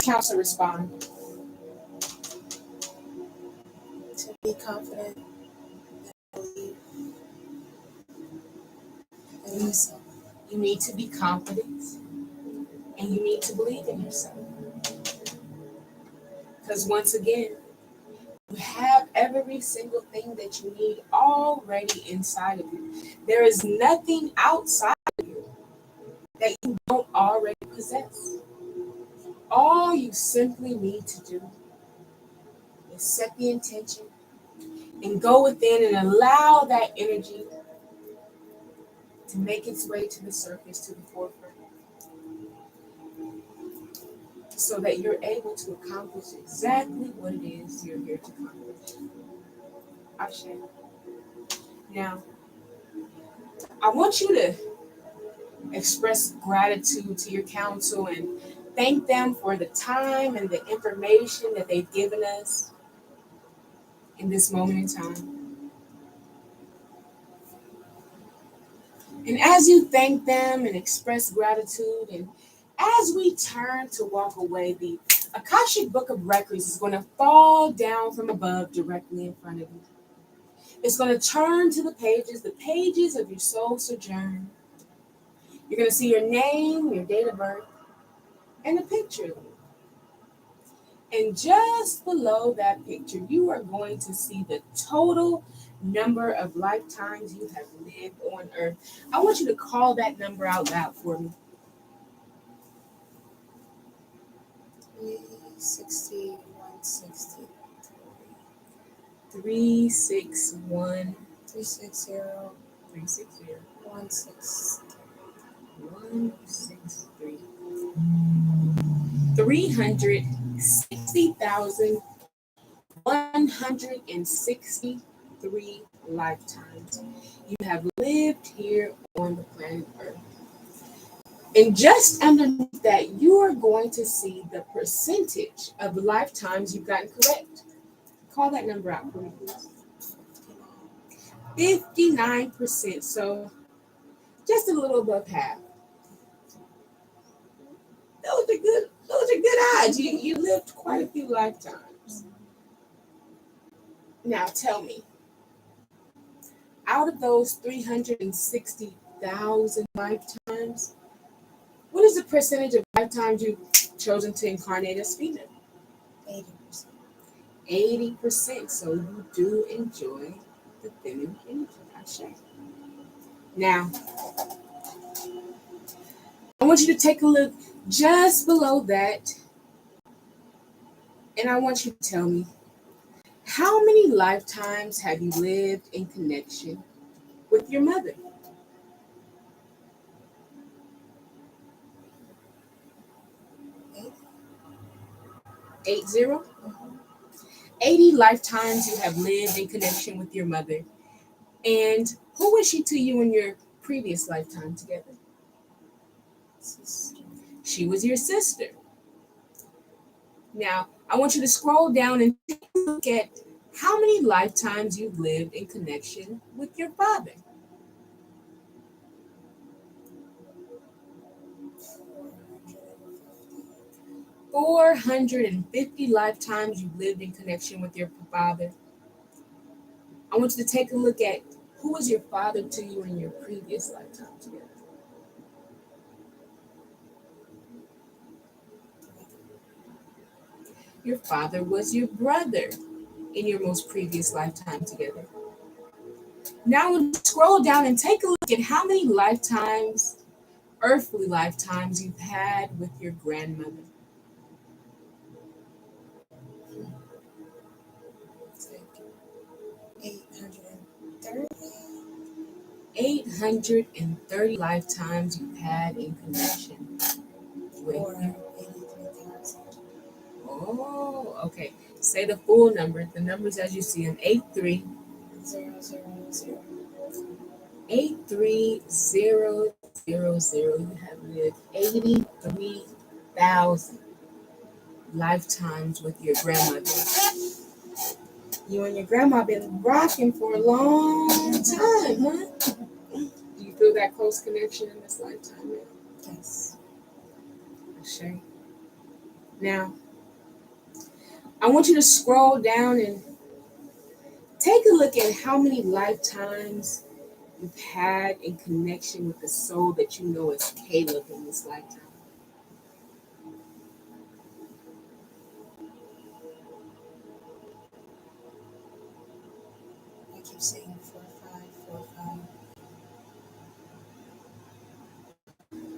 counsel respond. To be confident and believe in myself. You need to be confident and you need to believe in yourself. Because once again, you have every single thing that you need already inside of you. There is nothing outside of you that you don't already possess. All you simply need to do is set the intention and go within and allow that energy to make its way to the surface, to the forefront, so that you're able to accomplish exactly what it is you're here to accomplish. Ashe. Now, I want you to express gratitude to your council and thank them for the time and the information that they've given us in this moment in time. And as you thank them and express gratitude, and as we turn to walk away, the Akashic Book of Records is going to fall down from above directly in front of you. It's going to turn to the pages of your soul sojourn. You're going to see your name, your date of birth, and a picture of you. And just below that picture, you are going to see the total number of lifetimes you have lived on earth. I want you to call that number out loud for me. 360, 160, 361 360, 360 163. 163 360,163 lifetimes you have lived here on the planet Earth. And just underneath that, you are going to see the percentage of lifetimes you've gotten correct. Call that number out for me, please. 59%. So just a little above half. Those are good odds. You lived quite a few lifetimes. Now tell me, out of those 360,000 lifetimes, percentage of lifetimes you've chosen to incarnate as female? 80%. 80%. So you do enjoy the feminine energy. I share. Now, I want you to take a look just below that, and I want you to tell me, how many lifetimes have you lived in connection with your mother? 80. 80? 80 lifetimes you have lived in connection with your mother. And who was she to you in your previous lifetime together? Sister. She was your sister. Now, I want you to scroll down and take a look at how many lifetimes you've lived in connection with your father. 450 lifetimes you've lived in connection with your father. I want you to take a look at who was your father to you in your previous lifetime together. Your father was your brother in your most previous lifetime together. Now scroll down and take a look at how many lifetimes, earthly lifetimes, you've had with your grandmother. It's like 830. 830 lifetimes you've had in connection with. Or 83,000. Oh, okay. Say the full number. The numbers as you see them: 83. 000. 83000. You have lived 83,000 lifetimes with your grandmother. You and your grandma been rocking for a long time, huh? Do you feel that close connection in this lifetime, man? Yes. Sure. Now, I want you to scroll down and take a look at how many lifetimes you've had in connection with the soul that you know as Caleb in this lifetime. I keep saying 4545.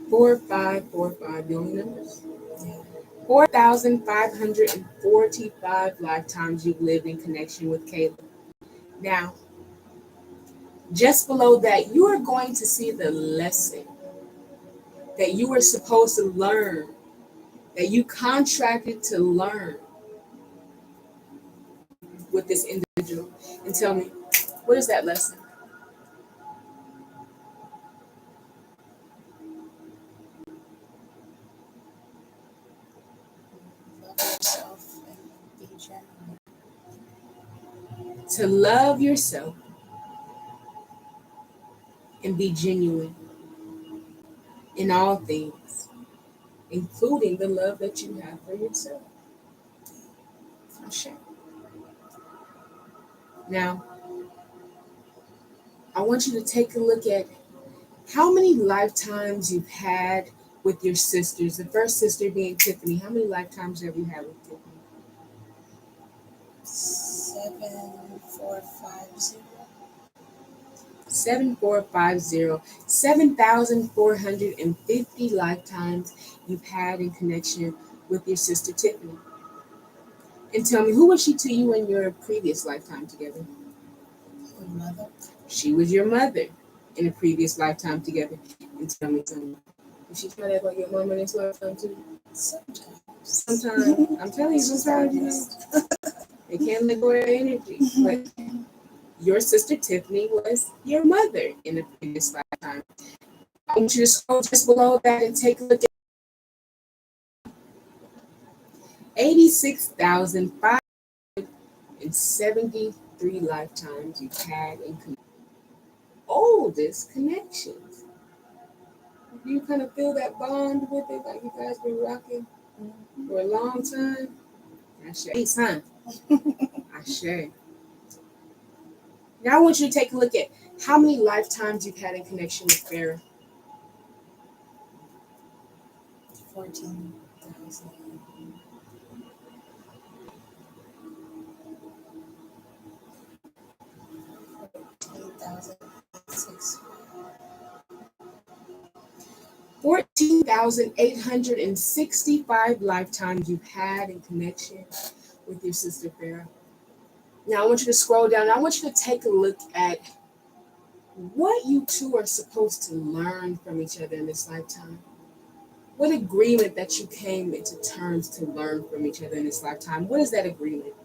4545, the only numbers. Yeah. 4,545 lifetimes you've lived in connection with Caleb. Now, just below that, you are going to see the lesson that you were supposed to learn, that you contracted to learn with this individual. And tell me, what is that lesson? Love yourself and be genuine. To love yourself and be genuine in all things, including the love that you have for yourself. Sure. Now, I want you to take a look at how many lifetimes you've had with your sisters. The first sister being Tiffany. How many lifetimes have you had with Tiffany? 7450. 7450. 7,450 lifetimes you've had in connection with your sister Tiffany. And tell me, who was she to you in your previous lifetime together? Your mother. She was your mother in a previous lifetime together. And tell me something. Did she try to act like your mama in this lifetime too? Sometimes. Sometimes. I'm telling you, sometimes, they can't let go of their energy. But your sister Tiffany was your mother in a previous lifetime. I want you to scroll just below that and take a look at 86,573 lifetimes you've had in oldest connections. Do you kind of feel that bond with it, like you guys been rocking for a long time? I share. Hey, son. I share. Now I want you to take a look at how many lifetimes you've had in connection with Farrah. 14,000. 14,865 lifetimes you've had in connection with your sister Farah. Now I want you to scroll down. I want you to take a look at what you two are supposed to learn from each other in this lifetime. What agreement that you came into terms to learn from each other in this lifetime? What is that agreement?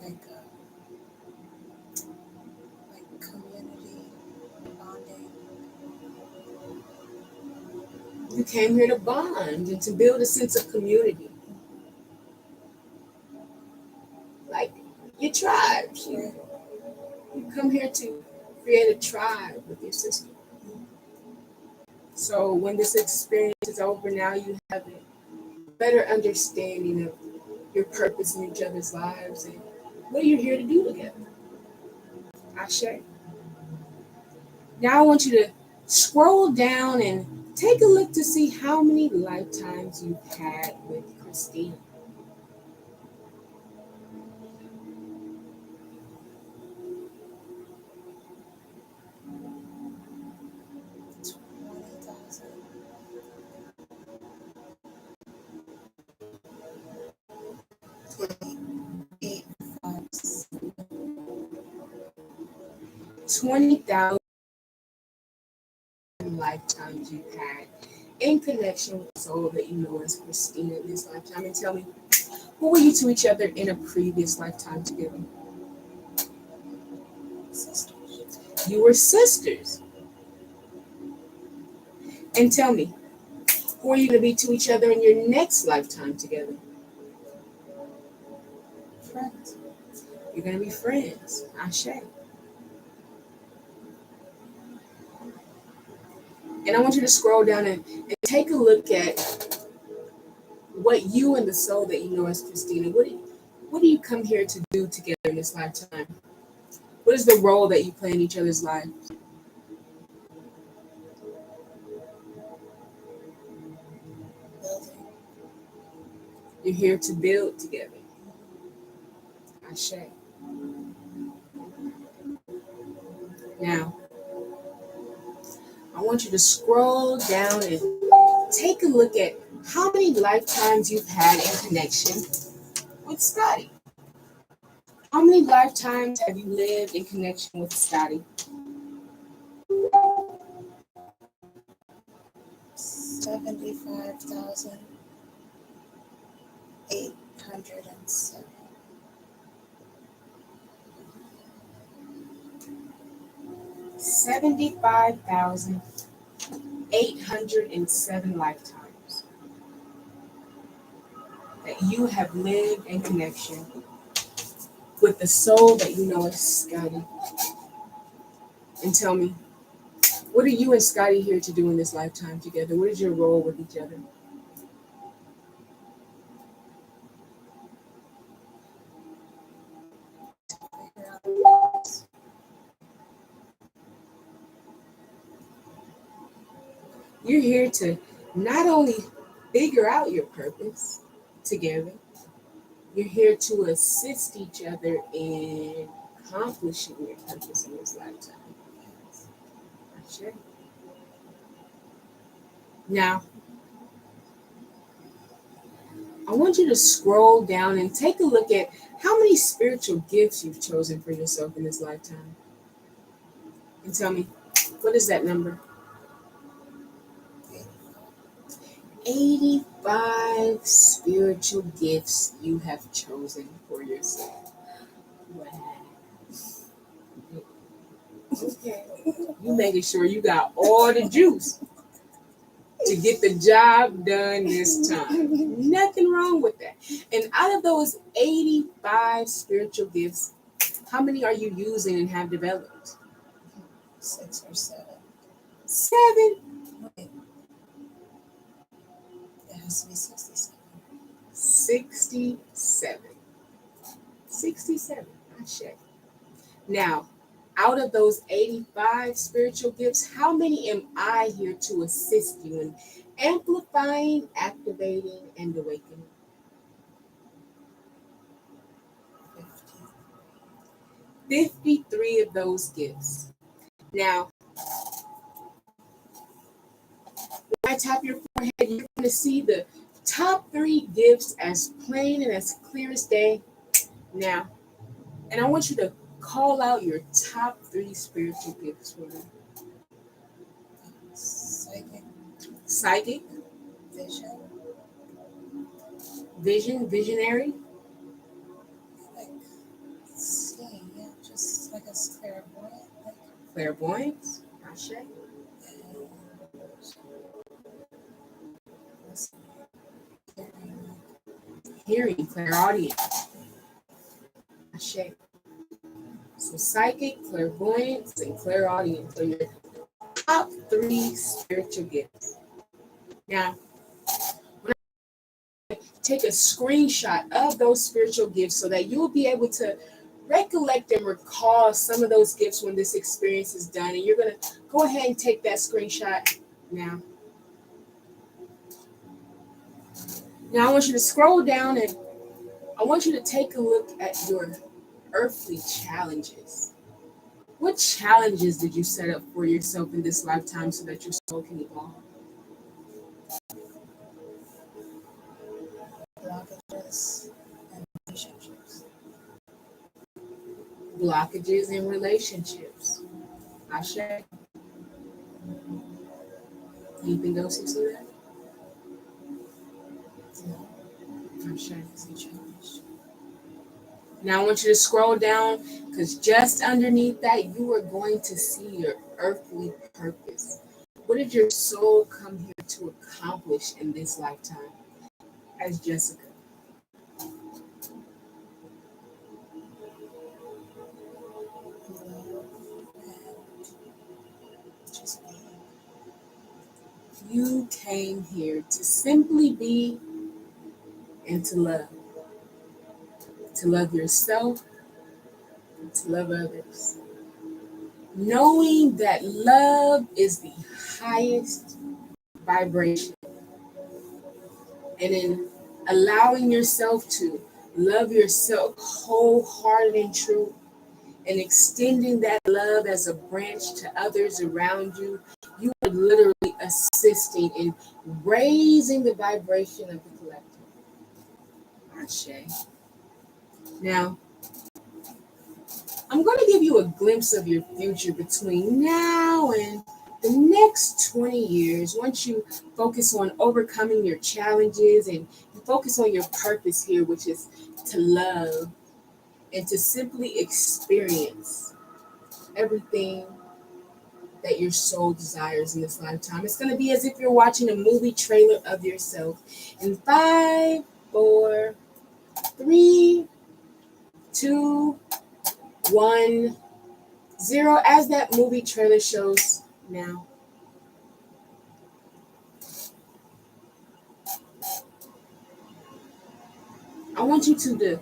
Like, community bonding. You came here to bond and to build a sense of community. Like your tribes. You come here to create a tribe with your sister. So when this experience is over, now you have a better understanding of your purpose in each other's lives and what you're here to do together. Ashe. Now I want you to scroll down and take a look to see how many lifetimes you've had with Christina. 20,000 lifetimes you've had in connection with the soul that you know as Christina in this lifetime. And tell me, who were you to each other in a previous lifetime together? Sisters. You were sisters. And tell me, who are you going to be to each other in your next lifetime together? Friends. You're going to be friends. Ashe. And I want you to scroll down and take a look at what you and the soul that you know as Christina, what do you come here to do together in this lifetime? What is the role that you play in each other's lives? Building. You're here to build together. Ashe. Now, I want you to scroll down and take a look at how many lifetimes you've had in connection with Scotty. How many lifetimes have you lived in connection with Scotty? 75,807. 75,807 lifetimes that you have lived in connection with the soul that you know as Scotty. And tell me, what are you and Scotty here to do in this lifetime together? What is your role with each other? You're here to not only figure out your purpose together, you're here to assist each other in accomplishing your purpose in this lifetime. Sure. Now, I want you to scroll down and take a look at how many spiritual gifts you've chosen for yourself in this lifetime. And tell me, what is that number? 85 spiritual gifts you have chosen for yourself. Wow. Okay. You making sure you got all the juice to get the job done this time. Nothing wrong with that. And out of those 85 spiritual gifts, how many are you using and have developed? 6 or 7. 7? Wait. It has to be 67. 67. 67. Ashe. Now, Out of those 85 spiritual gifts, how many am I here to assist you in amplifying, activating, and awakening? 53 of those gifts. Now, when I tap your forehead, you're going to see the top 3 gifts as plain and as clear as day. Now, and I want you to call out your top 3 spiritual gifts for me. Psychic. Psychic. Vision. Visionary. Like seeing, yeah, just like a clairvoyant. Like, Clairvoyance. Ashe. Hearing, clairaudient. Ashe. So psychic, clairvoyance, and clairaudience are your top 3 spiritual gifts. Now, take a screenshot of those spiritual gifts so that you'll be able to recollect and recall some of those gifts when this experience is done. And you're going to go ahead and take that screenshot now. Now I want you to scroll down and I want you to take a look at your earthly challenges. What challenges did you set up for yourself in this lifetime so that your soul can evolve? blockages and relationships. Blockages in relationships. Ashe. Anything else you see there? No, Ashe. it's a challenge. Now I want you to scroll down because just underneath that, you are going to see your earthly purpose. What did your soul come here to accomplish in this lifetime as Jessica? Love and just being. You came here to simply be and to love. To love yourself and to love others. Knowing that love is the highest vibration. And in allowing yourself to love yourself wholehearted and true, and extending that love as a branch to others around you, you are literally assisting in raising the vibration of the collective. Ashe. Now, I'm going to give you a glimpse of your future between now and the next 20 years. Once you focus on overcoming your challenges and you focus on your purpose here, which is to love and to simply experience everything that your soul desires in this lifetime. It's going to be as if you're watching a movie trailer of yourself. In 5, 4, 3, 2, 1, 0, as that movie trailer shows now. I want you to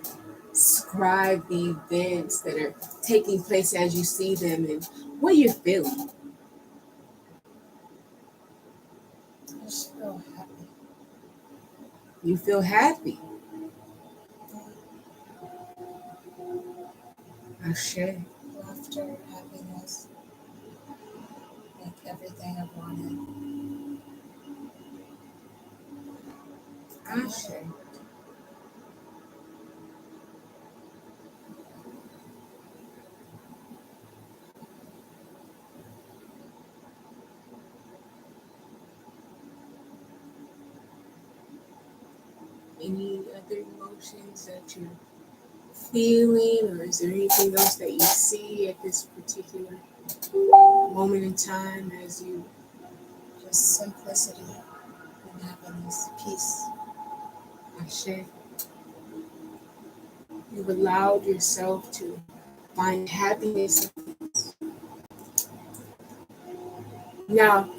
describe the events that are taking place as you see them and what you're feeling. I just feel happy. You feel happy. Ashe. Laughter, happiness, like everything I've wanted. Ashe. Any other emotions that you're feeling, or is there anything else that you see at this particular moment in time as you Just simplicity and happiness, peace. Ashe, you've allowed yourself to find happiness? Now,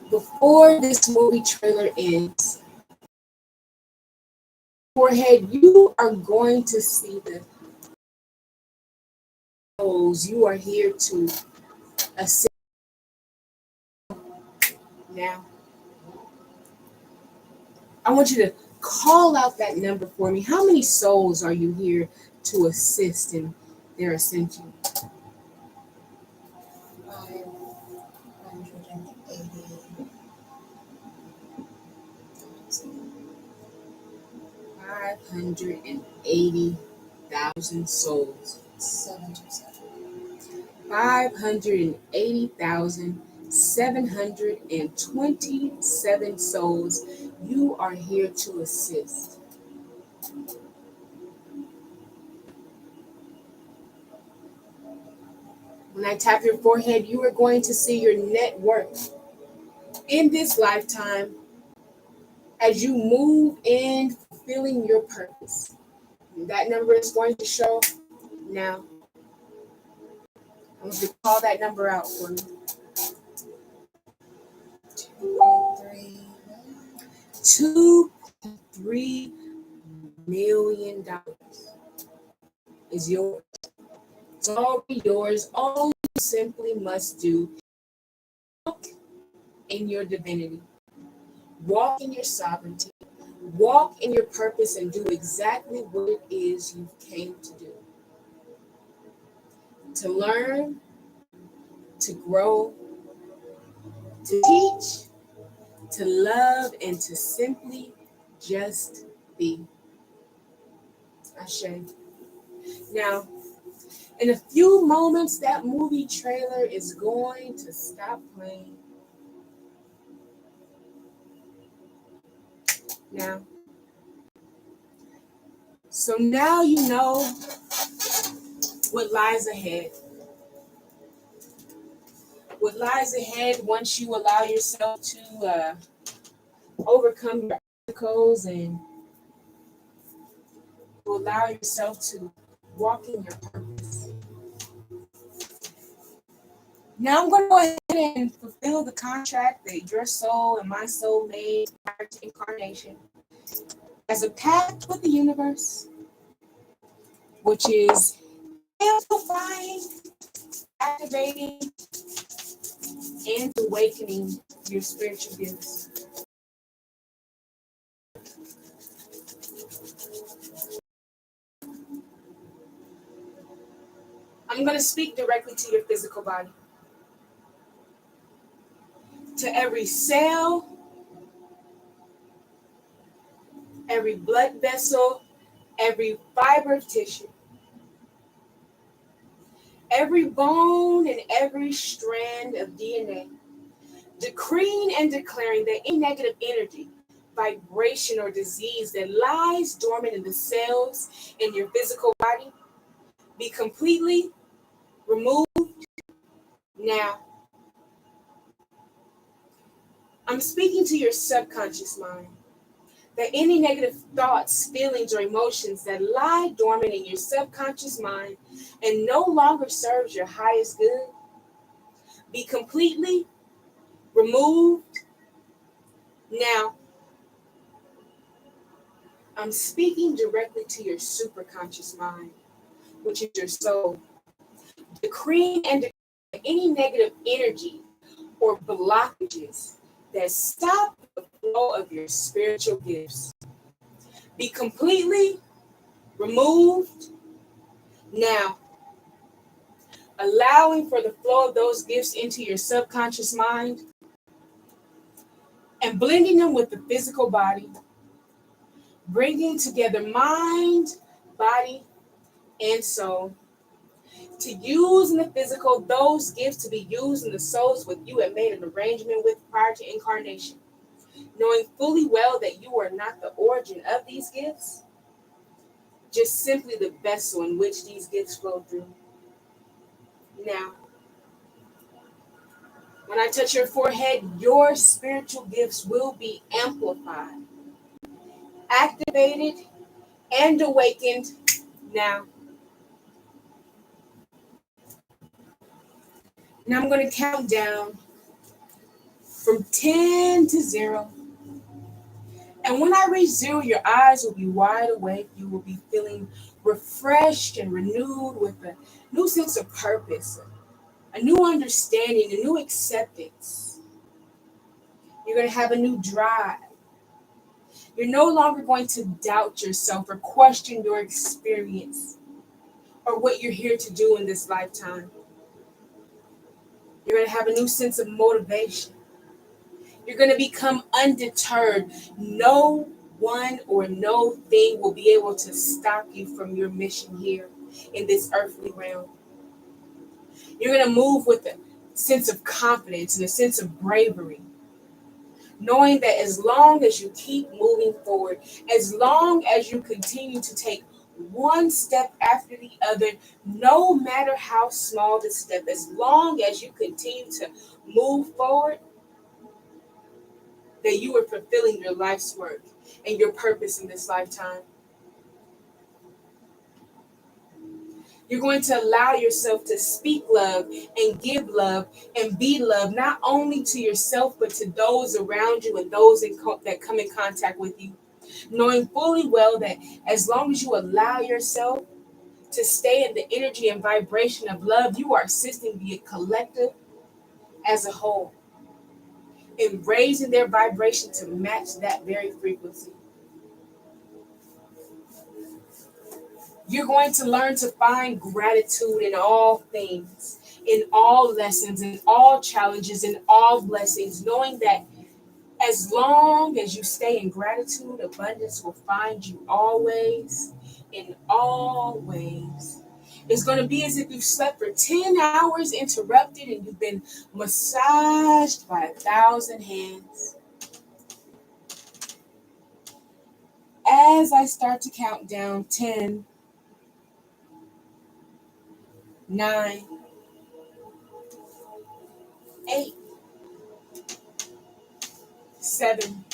before this movie trailer ends, forehead, you are going to see the souls, you are here to assist now. I want you to call out that number for me. How many souls are you here to assist in their ascension? 580,000 souls. 580,727 souls you are here to assist. When I tap your forehead, you are going to see your net worth in this lifetime as you move in fulfilling your purpose. That number is going to show now. I want you to call that number out for me. 2.3 million dollars is yours. It's already yours. All you simply must do is walk in your divinity, walk in your sovereignty, walk in your purpose, and do exactly what it is you came to do. To learn, to grow, to teach, to love, and to simply just be. Ashe. Now, in a few moments, that movie trailer is going to stop playing. Now, so now you know what lies ahead. What lies ahead once you allow yourself to overcome your obstacles and to allow yourself to walk in your purpose. Now I'm going to go ahead and fulfill the contract that your soul and my soul made prior to incarnation as a pact with the universe, which is amplifying, activating, and awakening your spiritual gifts. I'm going to speak directly to your physical body, to every cell, every blood vessel, every fiber of tissue, every bone, and every strand of DNA, decreeing and declaring that any negative energy, vibration, or disease that lies dormant in the cells in your physical body be completely removed now. I'm speaking to your subconscious mind that any negative thoughts, feelings, or emotions that lie dormant in your subconscious mind and no longer serves your highest good be completely removed now. I'm speaking directly to your superconscious mind, which is your soul, decreeing and declaring any negative energy or blockages that stop the flow of your spiritual gifts be completely removed now, allowing for the flow of those gifts into your subconscious mind and blending them with the physical body, bringing together mind, body, and soul. To use in the physical, those gifts to be used in the souls with you had made an arrangement with prior to incarnation, knowing fully well that you are not the origin of these gifts, just simply the vessel in which these gifts flow through. Now, when I touch your forehead, your spiritual gifts will be amplified, activated, and awakened now. Now I'm going to count down from 10 to 0. And when I reach 0, your eyes will be wide awake. You will be feeling refreshed and renewed with a new sense of purpose, a new understanding, a new acceptance. You're going to have a new drive. You're no longer going to doubt yourself or question your experience or what you're here to do in this lifetime. You're going to have a new sense of motivation. You're going to become undeterred. No one or no thing will be able to stop you from your mission here in this earthly realm. You're going to move with a sense of confidence and a sense of bravery, knowing that as long as you keep moving forward, as long as you continue to take one step after the other, no matter how small the step, as long as you continue to move forward, that you are fulfilling your life's work and your purpose in this lifetime. You're going to allow yourself to speak love and give love and be love, not only to yourself, but to those around you and those that come in contact with you. Knowing fully well that as long as you allow yourself to stay in the energy and vibration of love, you are assisting the collective as a whole in raising their vibration to match that very frequency. You're going to learn to find gratitude in all things, in all lessons, in all challenges, in all blessings, knowing that as long as you stay in gratitude, abundance will find you always, in all ways. It's going to be as if you've slept for 10 hours interrupted and you've been massaged by 1,000 hands. As I start to count down 10, 9, 8, 7,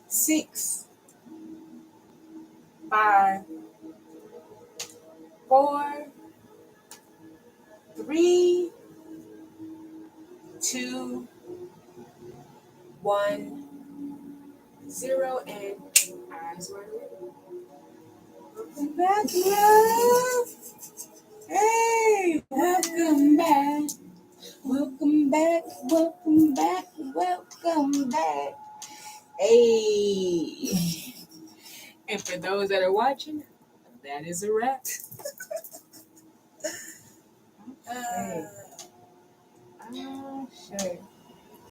6, 5, 4, 3, 2, 1, 0, and eyes wide open. Welcome back, love. Hey, welcome back. Welcome back. Welcome back. Welcome back. Hey. And for those that are watching, that is a wrap. Okay. Sure.